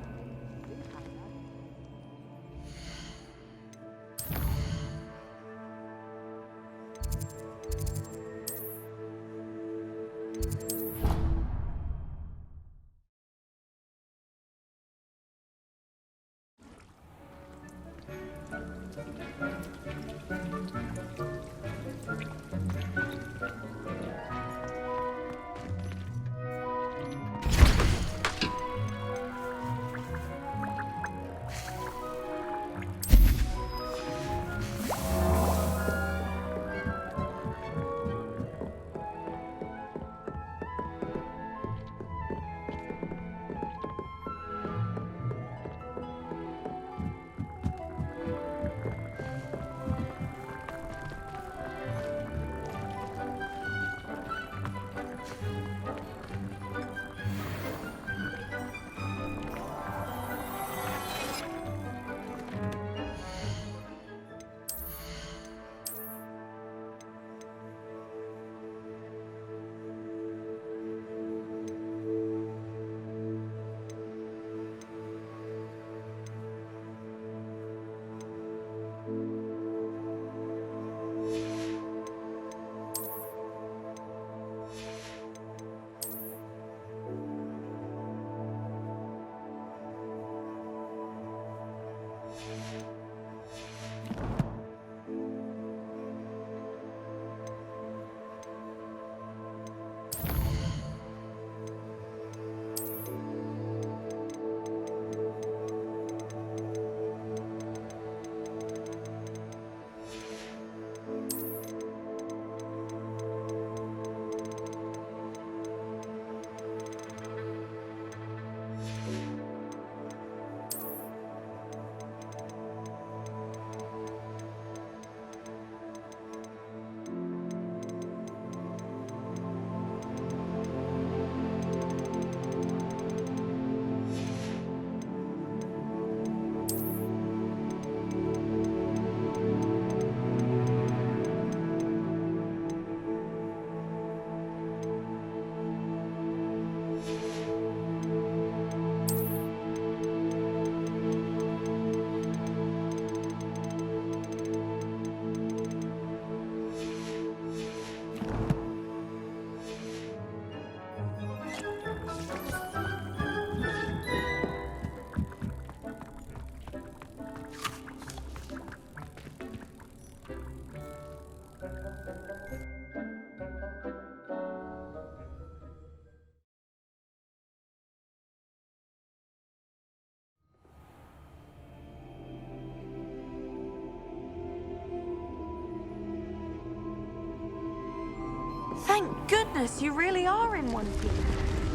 Thank goodness you really are in one piece.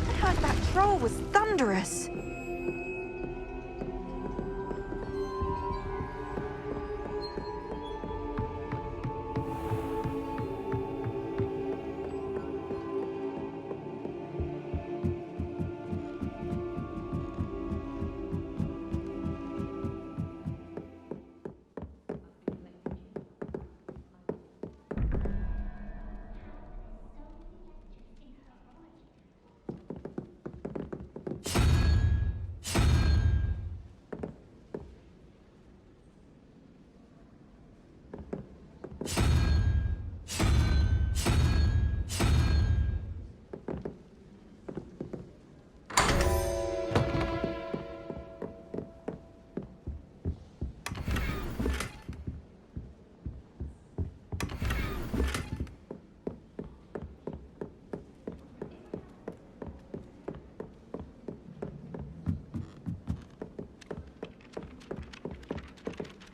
I heard that troll was thunderous.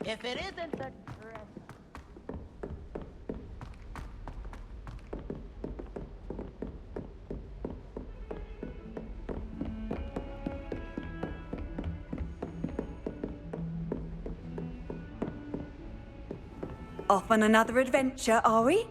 If it isn't the dress. Off on another adventure, are we?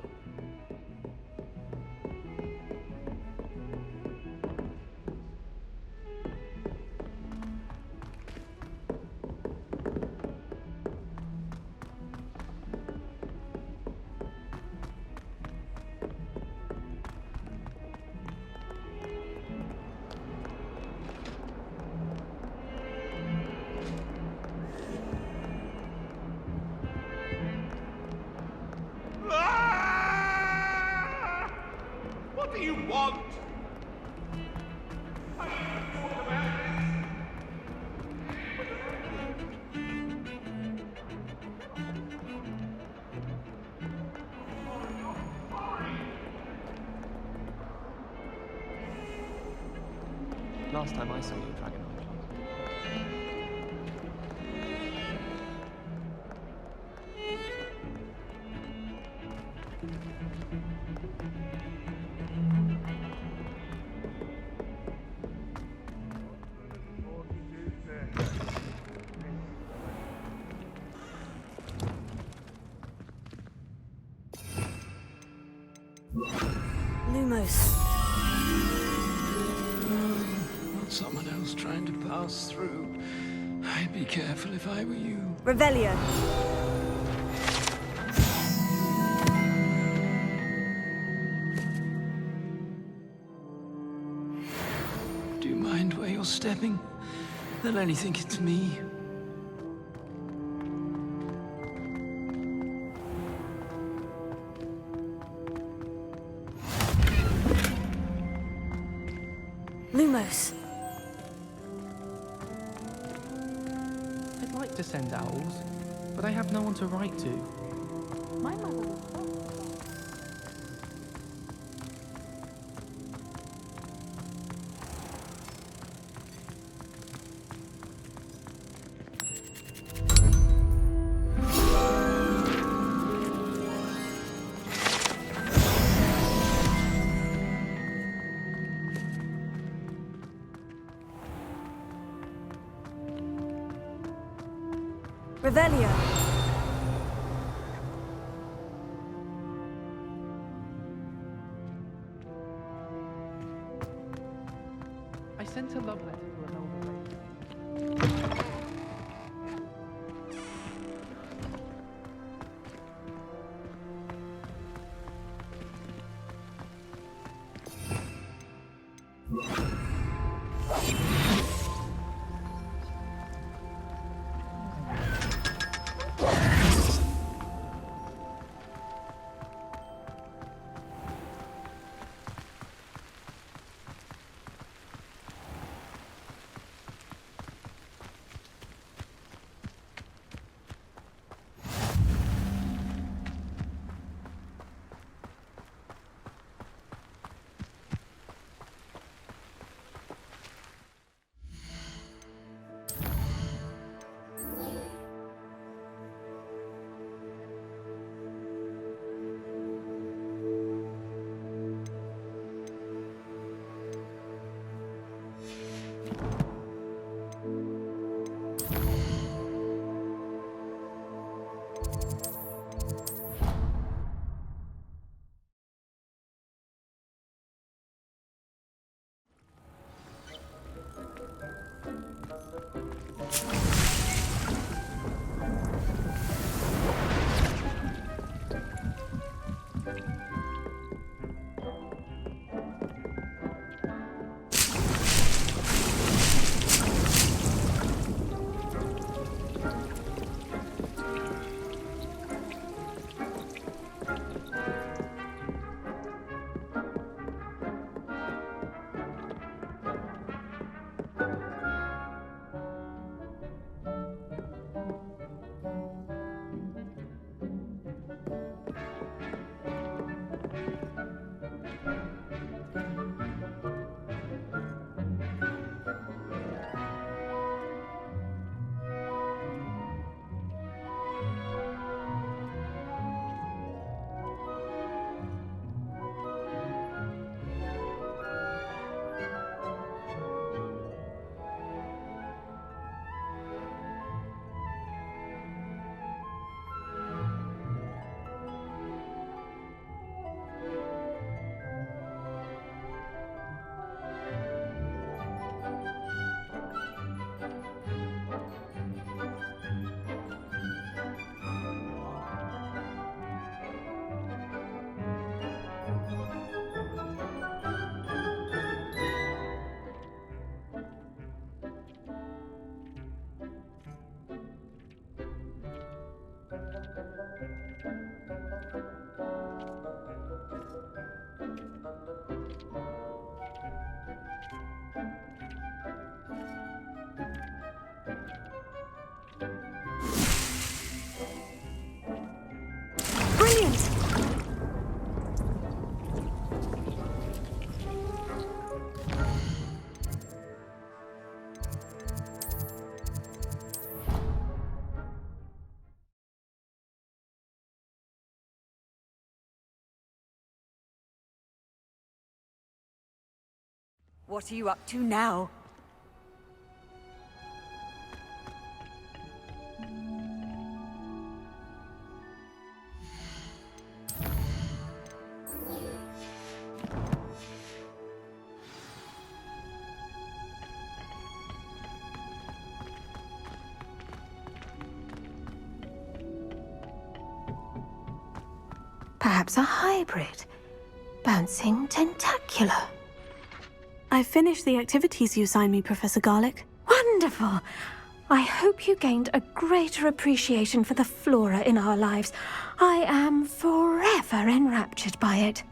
last time I saw you, Dragon. Lumos. Not someone else trying to pass through. I'd be careful if I were you. Revelio. Do you mind where you're stepping? They'll only think it's me. Lumos. I'd like to send owls, but I have no one to write to. My mother was Revelio. I sent a love letter to an older lady. What are you up to now? Perhaps a hybrid. Bouncing tentacular. I finished the activities you assigned me, Professor Garlick. Wonderful! I hope you gained a greater appreciation for the flora in our lives. I am forever enraptured by it.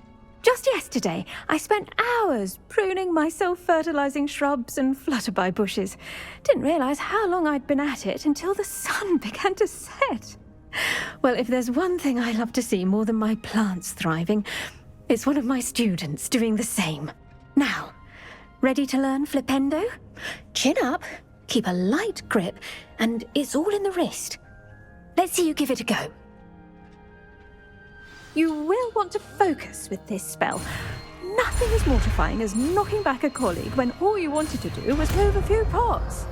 Just yesterday, I spent hours pruning my self-fertilizing shrubs and flutterby bushes. Didn't realize how long I'd been at it until the sun began to set. Well, if there's one thing I love to see more than my plants thriving, it's one of my students doing the same. Now, ready to learn Flipendo? Chin up, keep a light grip, and it's all in the wrist. Let's see you give it a go. You will want to focus with this spell. Nothing as mortifying as knocking back a colleague when all you wanted to do was move a few pots.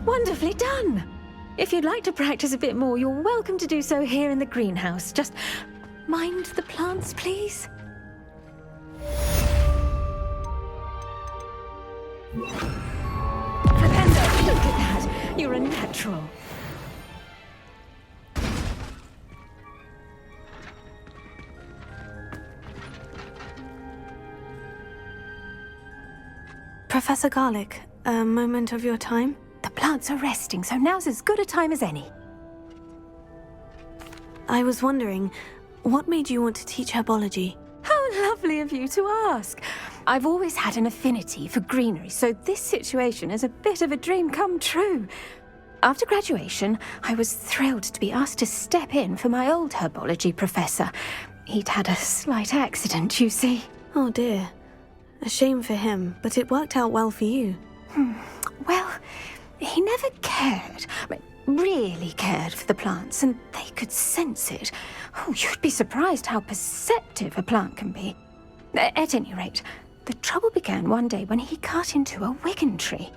Wonderfully done! If you'd like to practice a bit more, you're welcome to do so here in the greenhouse. Just mind the plants, please. Flipendo, look at that! You're a natural. Professor Garlick, a moment of your time? The plants are resting, so now's as good a time as any. I was wondering, what made you want to teach herbology? How lovely of you to ask. I've always had an affinity for greenery, so this situation is a bit of a dream come true. After graduation, I was thrilled to be asked to step in for my old herbology professor. He'd had a slight accident, you see. Oh dear. A shame for him, but it worked out well for you. Well, he never cared, really cared for the plants, and they could sense it. Oh, you'd be surprised how perceptive a plant can be. At any rate, the trouble began one day when he cut into a wigan tree.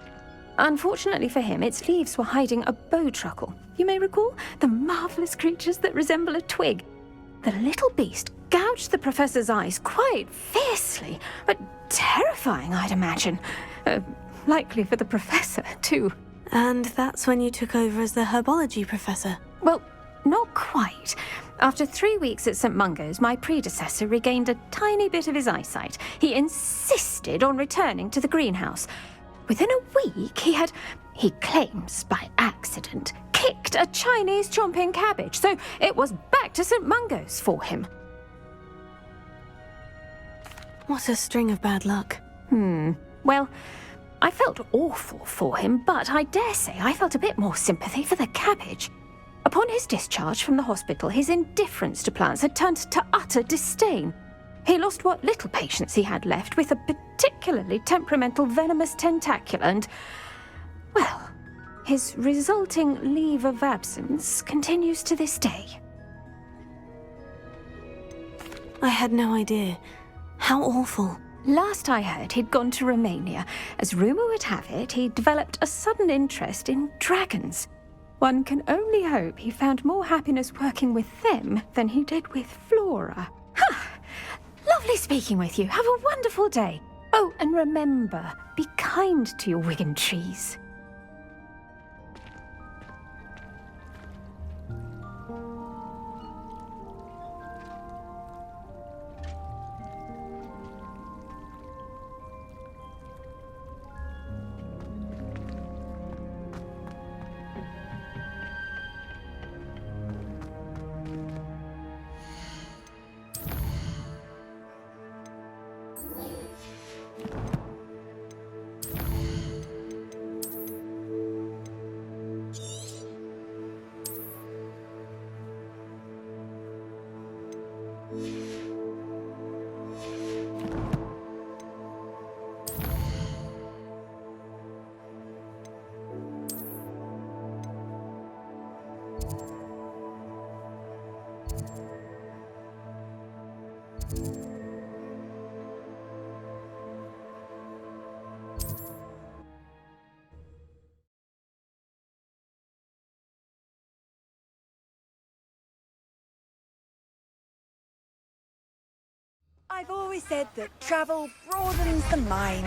Unfortunately for him, its leaves were hiding a bowtruckle. You may recall the marvelous creatures that resemble a twig. The little beast gouged the professor's eyes quite fiercely, but terrifying, I'd imagine. Likely for the professor, too. And that's when you took over as the herbology professor? Well, not quite. After 3 weeks at St. Mungo's, my predecessor regained a tiny bit of his eyesight. He insisted on returning to the greenhouse. Within a week, he claims by accident, kicked a Chinese chomping cabbage, so it was back to St. Mungo's for him. What a string of bad luck. Well, I felt awful for him, but I dare say I felt a bit more sympathy for the cabbage. Upon his discharge from the hospital, his indifference to plants had turned to utter disdain. He lost what little patience he had left with a particularly temperamental venomous tentacula and, well, his resulting leave of absence continues to this day. I had no idea. How awful. Last I heard, he'd gone to Romania. As rumour would have it, he developed a sudden interest in dragons. One can only hope he found more happiness working with them than he did with Flora. Lovely speaking with you. Have a wonderful day. Oh, and remember, be kind to your wigan trees. I've always said that travel broadens the mind.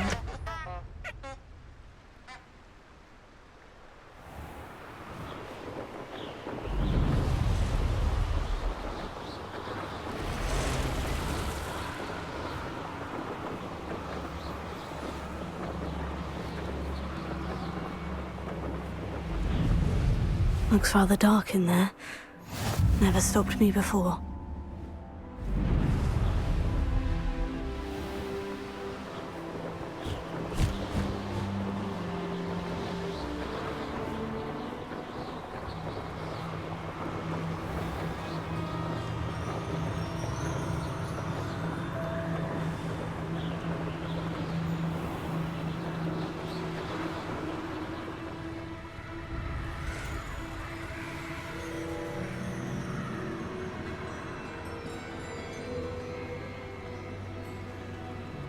Looks rather dark in there. Never stopped me before.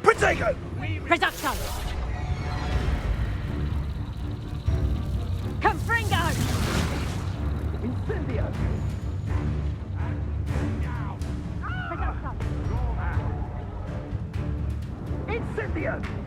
Protego! Production! Confringo! Incendio! Incendio!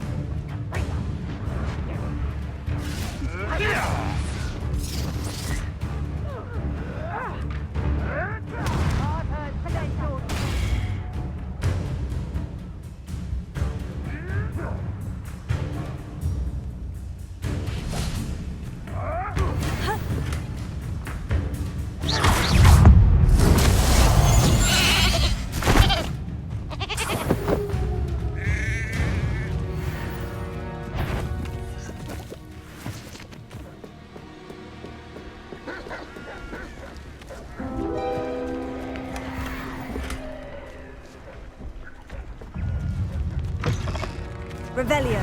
Revelio.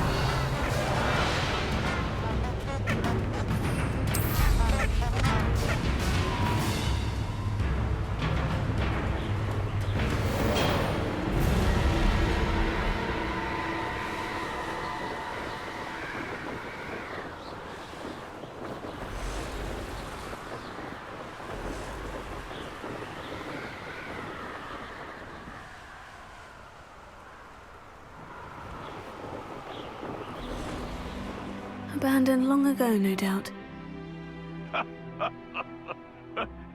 Abandoned long ago, no doubt.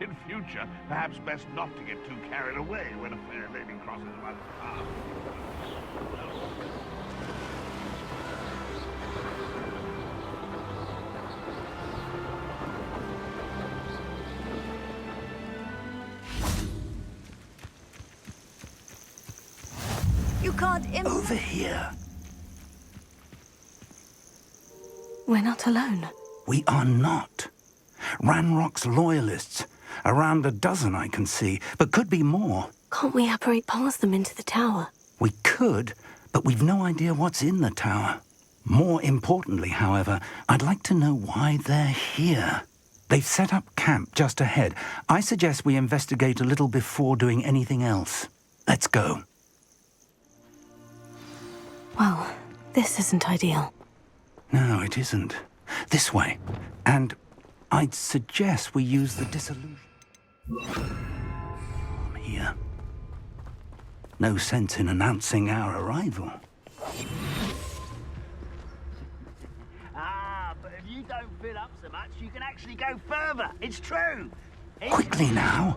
In future, perhaps best not to get too carried away when a fair lady crosses one's path. You can't Over here. We're not alone. We are not. Ranrock's loyalists. Around a dozen I can see, but could be more. Can't we apparate past them into the tower? We could, but we've no idea what's in the tower. More importantly, however, I'd like to know why they're here. They've set up camp just ahead. I suggest we investigate a little before doing anything else. Let's go. Well, this isn't ideal. No, it isn't. This way. And I'd suggest we use the dissolution here. No sense in announcing our arrival. But if you don't fill up so much, you can actually go further. It's true. Quickly now.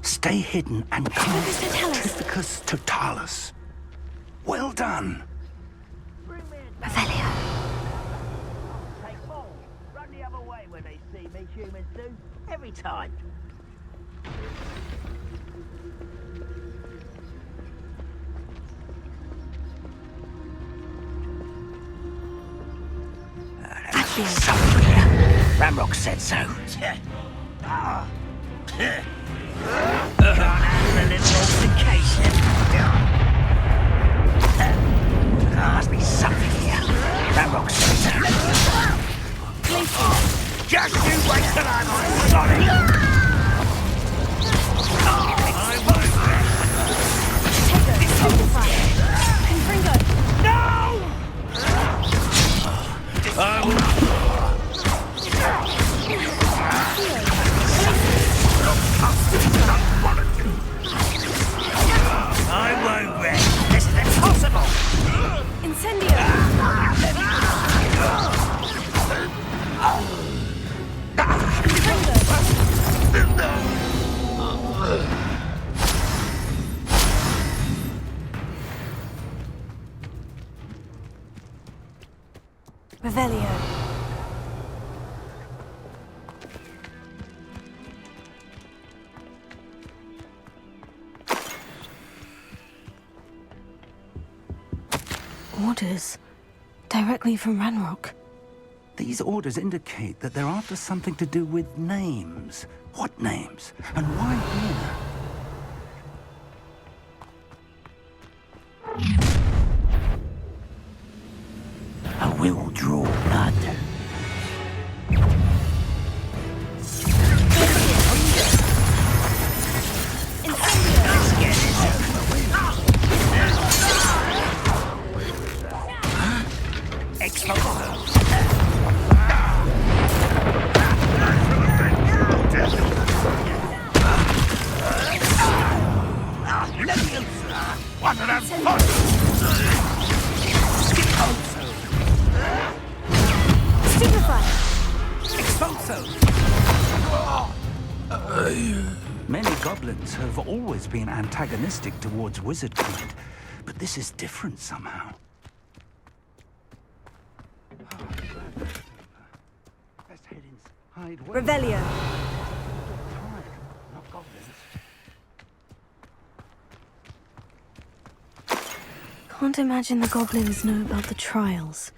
Stay hidden and cast Typhicus totalis. Well done. Revelio. Take more. Run the other way when they see me, humans do. Every time. Ramrock said so. Can't handle a little altercation. Must be something here. Ramrock said so. Just you wait till I'm on solid. No! I won't rest. This is impossible. Revelio. Orders. Directly from Ranrock. These orders indicate that they're after something to do with names. What names? And why here? I will draw blood. What an Many goblins have always been antagonistic towards wizard kind, but this is different somehow. Let's head inside. Revelio. Not goblins. Can't imagine the goblins know about the trials.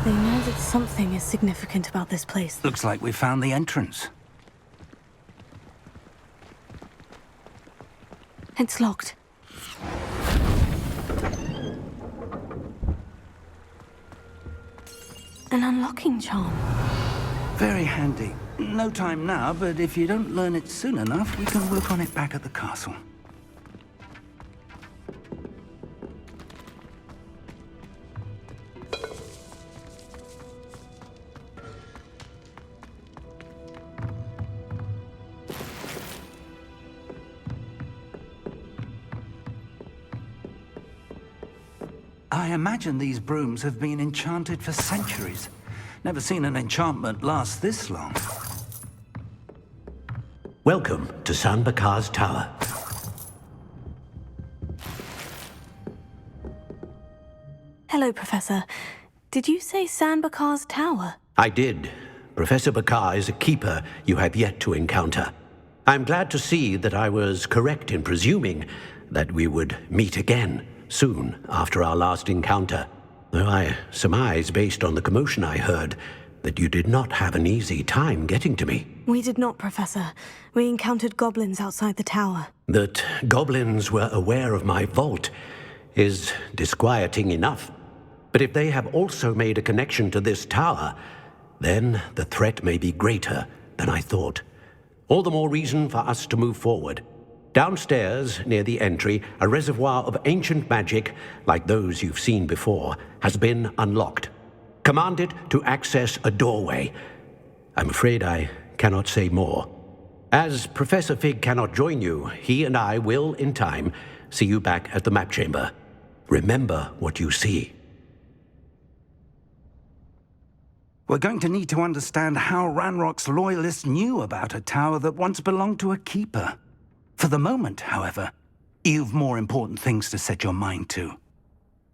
They know that something is significant about this place. Looks like we found the entrance. It's locked. An unlocking charm. Very handy. No time now, but if you don't learn it soon enough, we can work on it back at the castle. I imagine these brooms have been enchanted for centuries. Never seen an enchantment last this long. Welcome to San Bakar's Tower. Hello, Professor. Did you say San Bakar's Tower? I did. Professor Bakar is a keeper you have yet to encounter. I'm glad to see that I was correct in presuming that we would meet again soon after our last encounter. Though I surmise, based on the commotion I heard, that you did not have an easy time getting to me. We did not, Professor. We encountered goblins outside the tower. That goblins were aware of my vault is disquieting enough. But if they have also made a connection to this tower, then the threat may be greater than I thought. All the more reason for us to move forward. Downstairs, near the entry, a reservoir of ancient magic, like those you've seen before, has been unlocked. Command it to access a doorway. I'm afraid I cannot say more. As Professor Fig cannot join you, he and I will, in time, see you back at the map chamber. Remember what you see. We're going to need to understand how Ranrock's loyalists knew about a tower that once belonged to a keeper. For the moment, however, you've more important things to set your mind to.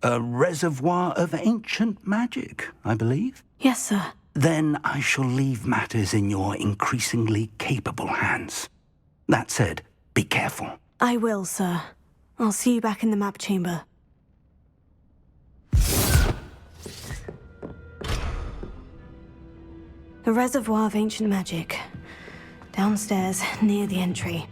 A reservoir of ancient magic, I believe? Yes, sir. Then I shall leave matters in your increasingly capable hands. That said, be careful. I will, sir. I'll see you back in the map chamber. A reservoir of ancient magic. Downstairs, near the entry.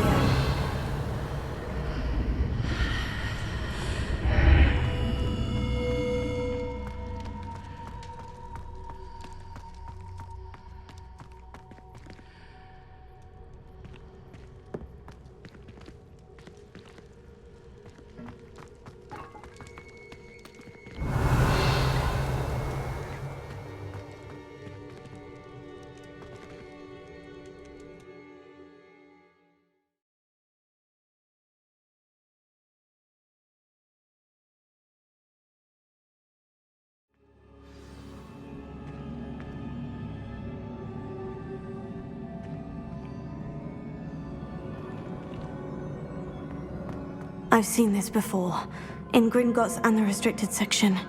Revelio. I've seen this before, in Gringotts and the restricted section.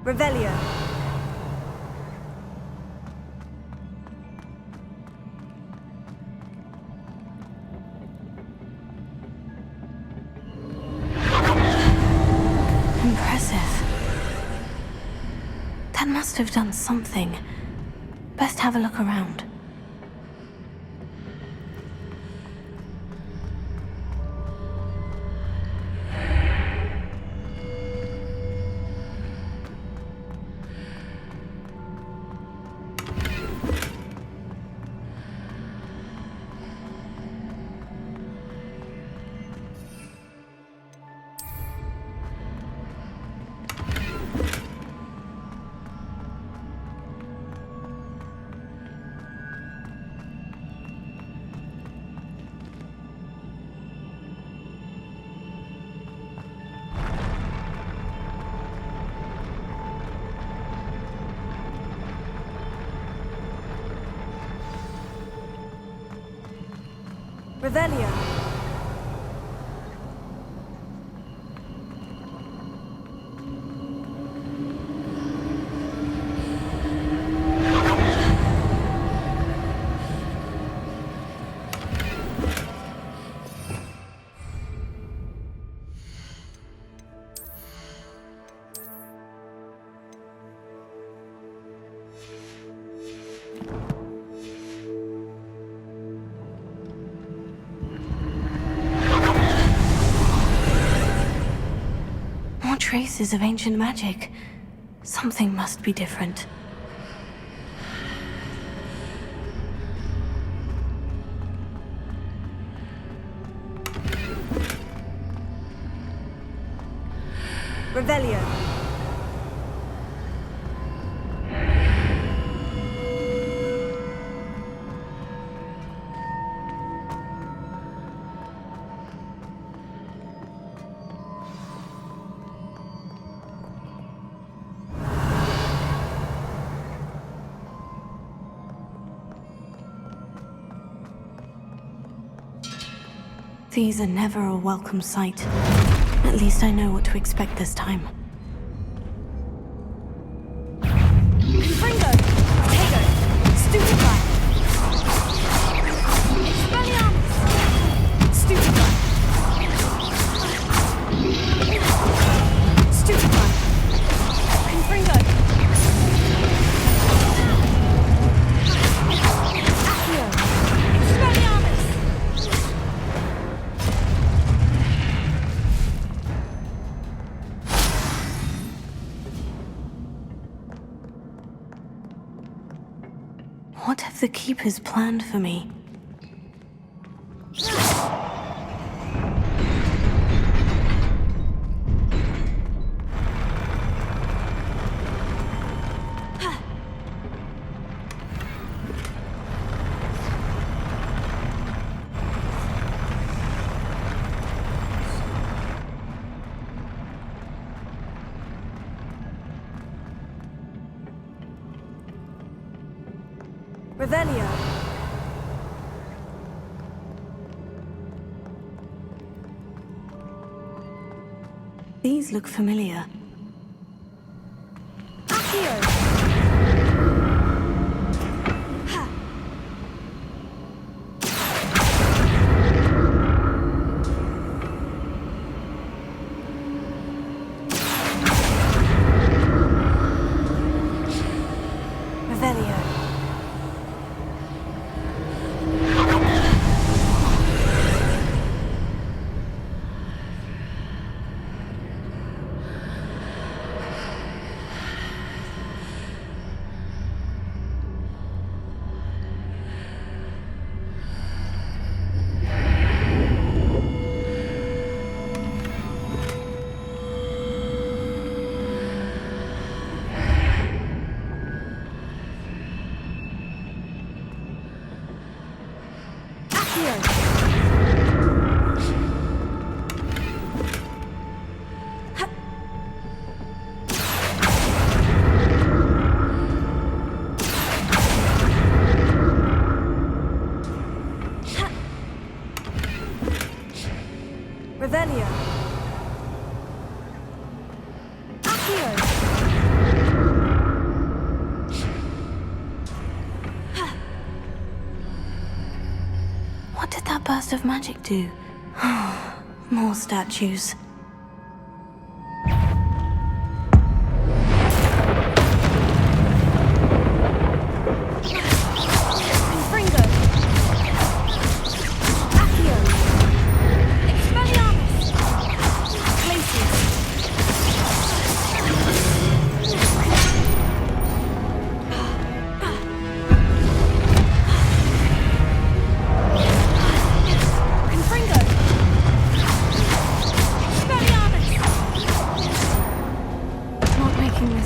Revelio. Impressive. That must have done something. Best have a look around. Revelio. Traces of ancient magic. Something must be different. Revelio. These are never a welcome sight. At least I know what to expect this time. Ringo! What have the Keepers planned for me? Revelio. These look familiar. Accio! Revelio. Accio. What did that burst of magic do? More statues.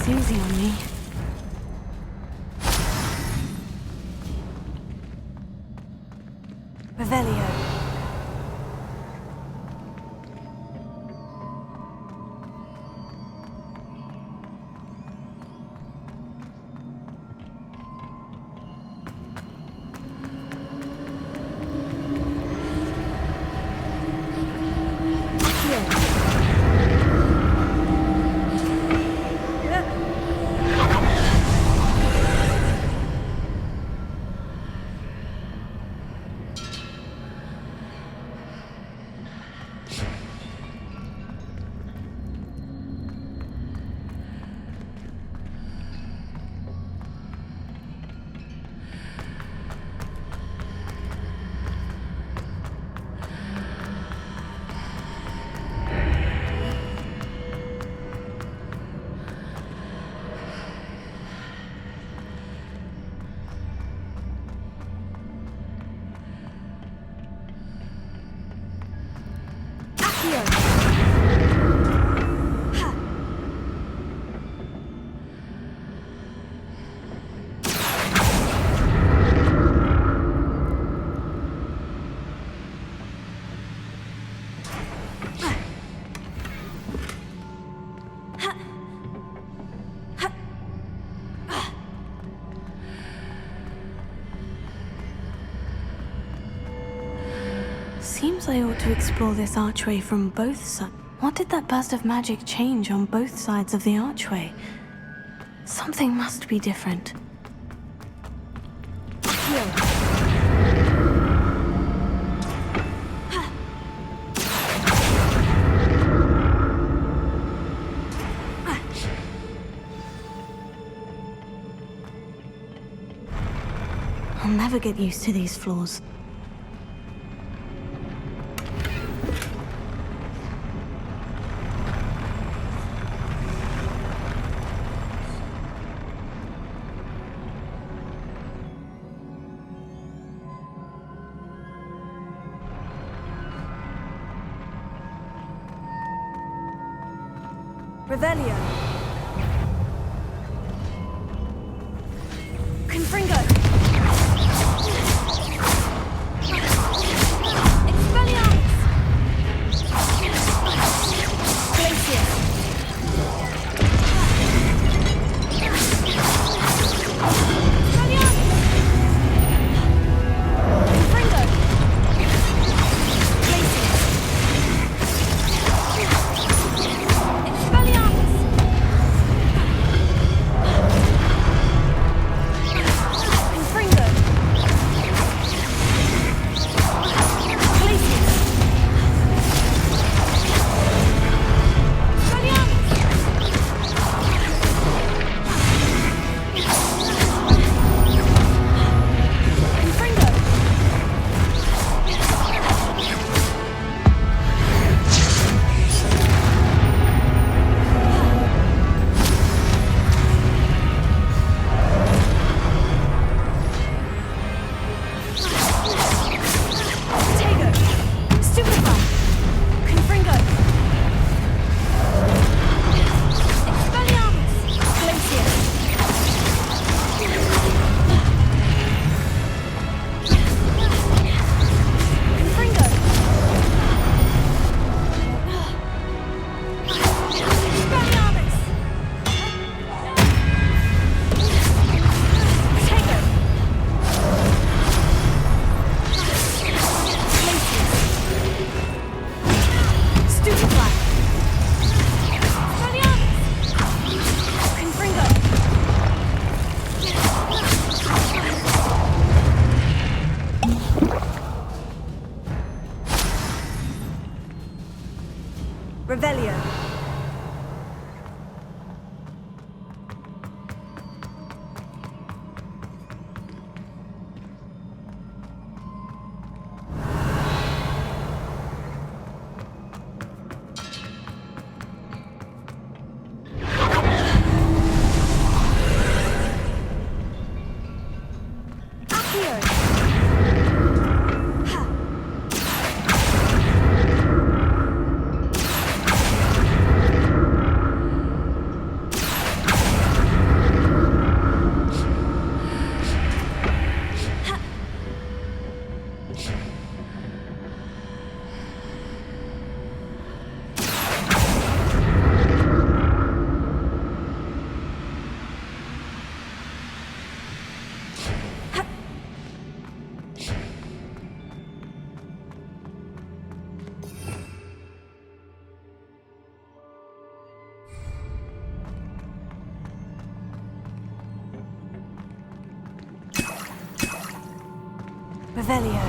Easy on me. Revelio. Seems I ought to explore this archway from both sides. What did that burst of magic change on both sides of the archway? Something must be different. I'll never get used to these floors. Revelio. Confringo. Expelliarmus. Glacius. Expelliarmus. Confringo. Glacius. Expelliarmus. Confringo. Glacius. Expelliarmus. Confringo. Tego. Stupefy. Confringo. Expelliarmus. Glacius. Confringo. Expelliarmus. Tego. Stupefy. Expelliarmus. Confringo. Revelio. Accio. Ha. Revelio.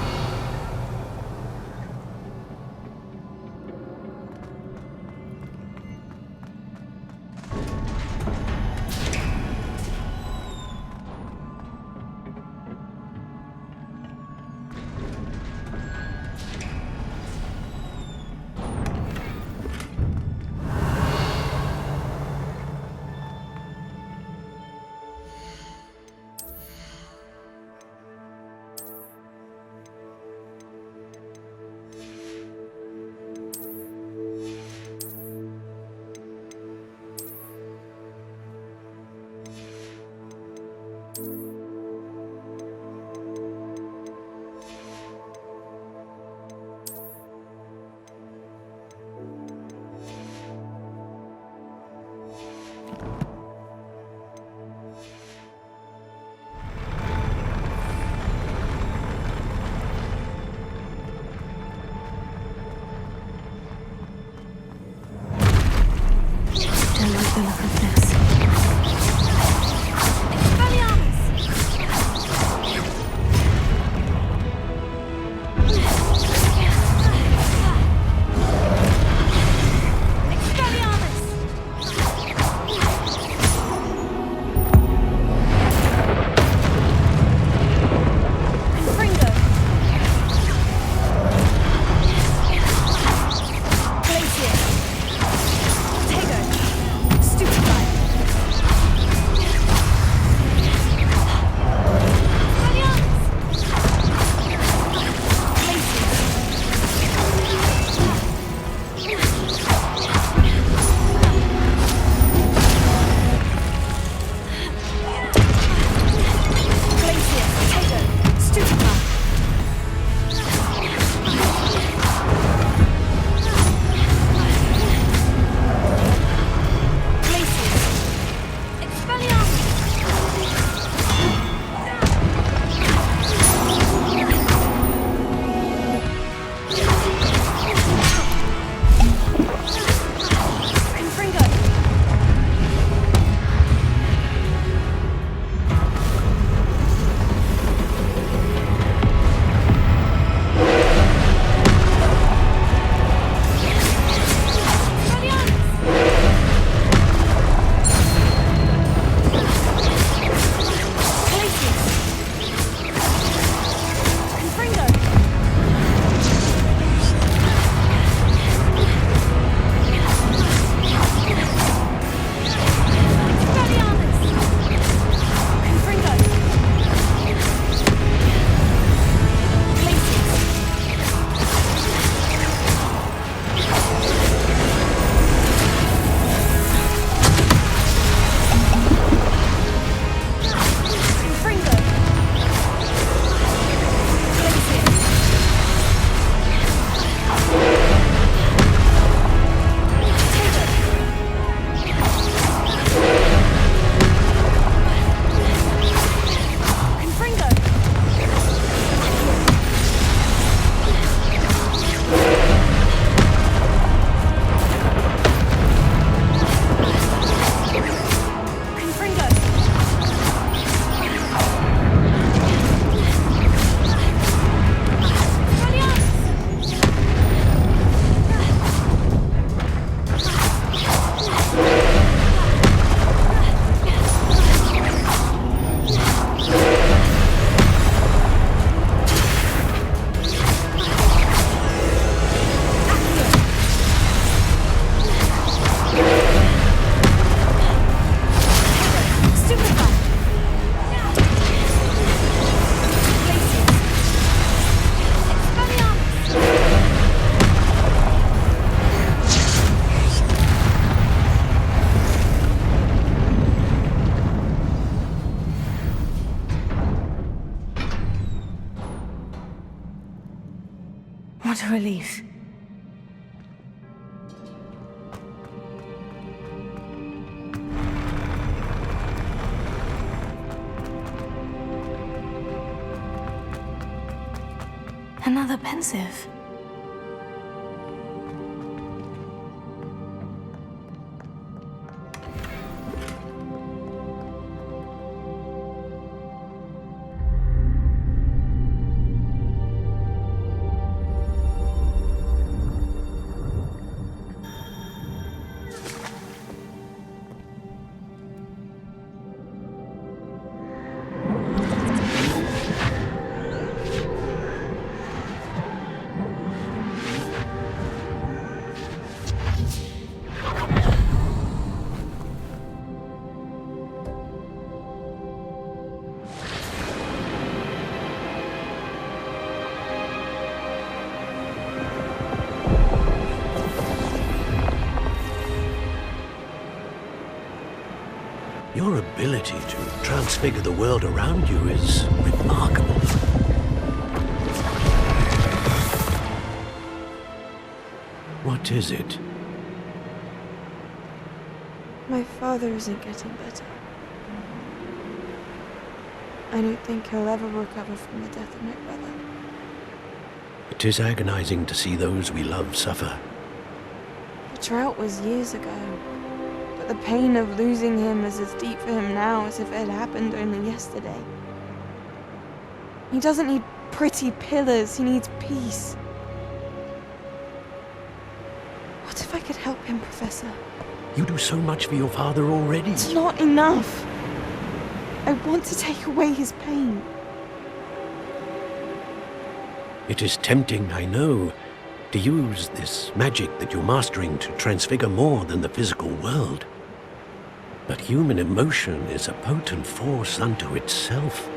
What a relief. Another pensive. Your ability to transfigure the world around you is remarkable. What is it? My father isn't getting better. I don't think he'll ever recover from the death of my brother. It is agonizing to see those we love suffer. The drought was years ago, but the pain of losing him is as deep for him now as if it had happened only yesterday. He doesn't need pretty pillars, he needs peace. What if I could help him, Professor? You do so much for your father already. It's not enough. I want to take away his pain. It is tempting, I know, to use this magic that you're mastering to transfigure more than the physical world. But human emotion is a potent force unto itself.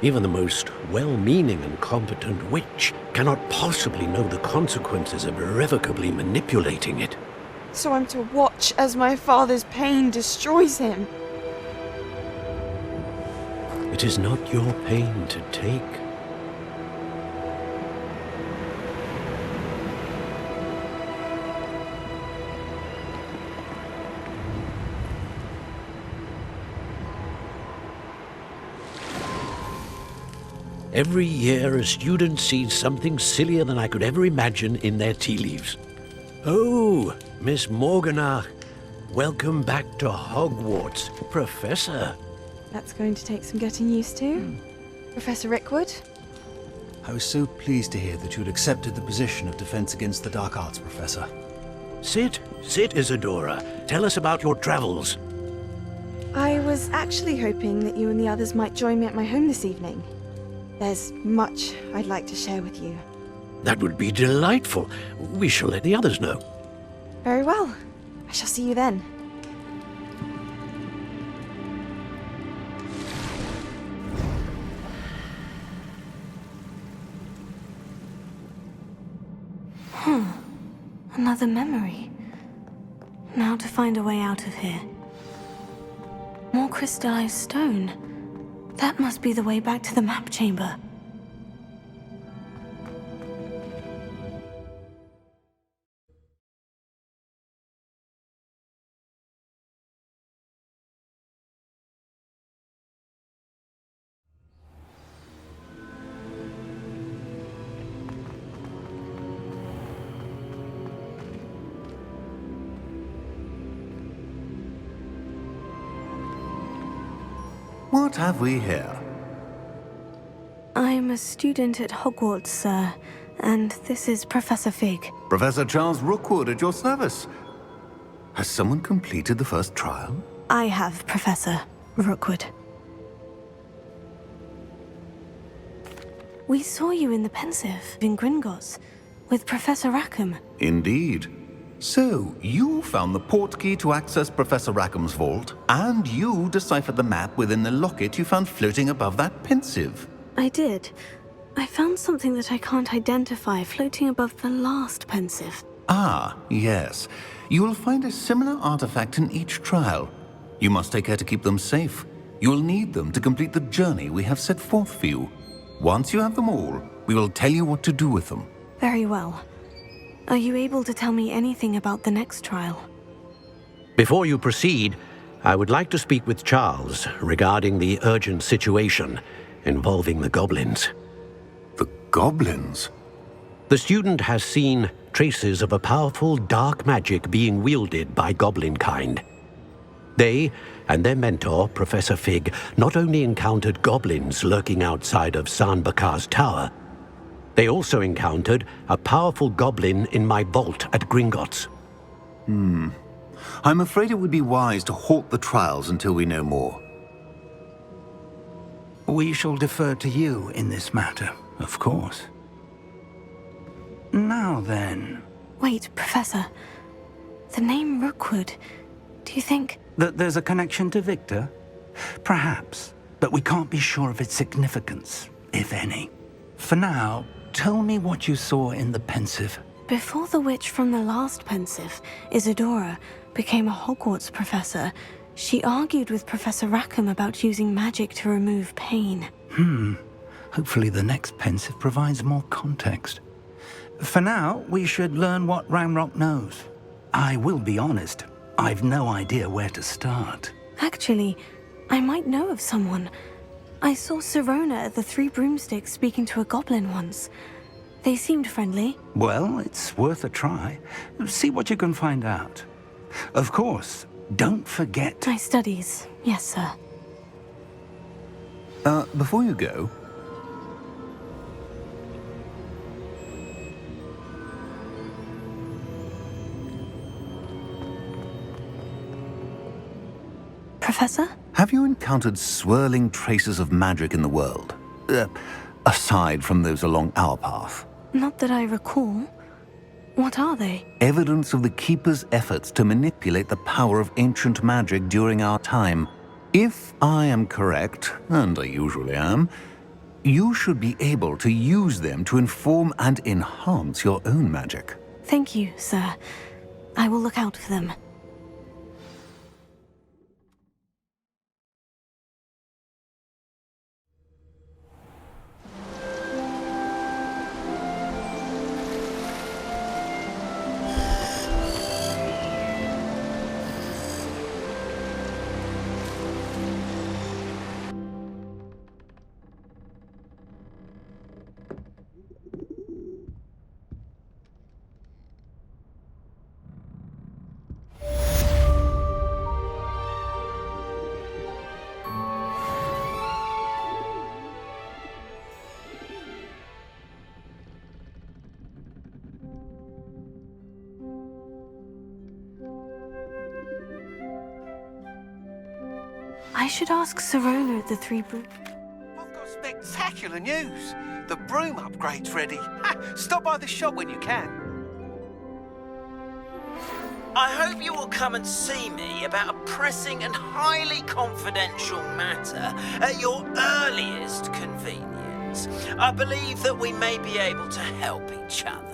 Even the most well-meaning and competent witch cannot possibly know the consequences of irrevocably manipulating it. So I'm to watch as my father's pain destroys him. It is not your pain to take. Every year, a student sees something sillier than I could ever imagine in their tea leaves. Oh, Miss Morganach, welcome back to Hogwarts, Professor. That's going to take some getting used to. Professor Rickwood? I was so pleased to hear that you'd accepted the position of Defense Against the Dark Arts, Professor. Sit, Isadora. Tell us about your travels. I was actually hoping that you and the others might join me at my home this evening. There's much I'd like to share with you. That would be delightful. We shall let the others know. Very well. I shall see you then. Another memory. Now to find a way out of here. More crystallized stone. That must be the way back to the map chamber. What have we here? I'm a student at Hogwarts, sir, and this is Professor Fig. Professor Charles Rookwood at your service. Has someone completed the first trial? I have, Professor Rookwood. We saw you in the Pensive in Gringotts with Professor Rackham. Indeed. So, you found the portkey to access Professor Rackham's vault, and you deciphered the map within the locket you found floating above that Pensive. I did. I found something that I can't identify floating above the last Pensive. Ah, yes. You will find a similar artifact in each trial. You must take care to keep them safe. You will need them to complete the journey we have set forth for you. Once you have them all, we will tell you what to do with them. Very well. Are you able to tell me anything about the next trial? Before you proceed, I would like to speak with Charles regarding the urgent situation involving the goblins. The goblins? The student has seen traces of a powerful dark magic being wielded by goblin kind. They and their mentor, Professor Fig, not only encountered goblins lurking outside of San Bakar's tower, they also encountered a powerful goblin in my vault at Gringotts. I'm afraid it would be wise to halt the trials until we know more. We shall defer to you in this matter, of course. Now then... Wait, Professor. The name Rookwood, do you think... That there's a connection to Victor? Perhaps, but we can't be sure of its significance, if any. For now, tell me what you saw in the Pensive. Before the witch from the last Pensive, Isadora, became a Hogwarts professor, she argued with Professor Rackham about using magic to remove pain. Hopefully the next Pensive provides more context. For now, we should learn what Ranrock knows. I will be honest, I've no idea where to start. Actually, I might know of someone. I saw Sirona at the Three Broomsticks speaking to a goblin once. They seemed friendly. Well, it's worth a try. See what you can find out. Of course, don't forget... My studies, yes, sir. Before you go... Professor? Have you encountered swirling traces of magic in the world? Aside from those along our path? Not that I recall. What are they? Evidence of the Keeper's efforts to manipulate the power of ancient magic during our time. If I am correct, and I usually am, you should be able to use them to inform and enhance your own magic. Thank you, sir. I will look out for them. I should ask Sirona at the Three Broom... I've got spectacular news. The broom upgrade's ready. Stop by the shop when you can. I hope you will come and see me about a pressing and highly confidential matter at your earliest convenience. I believe that we may be able to help each other.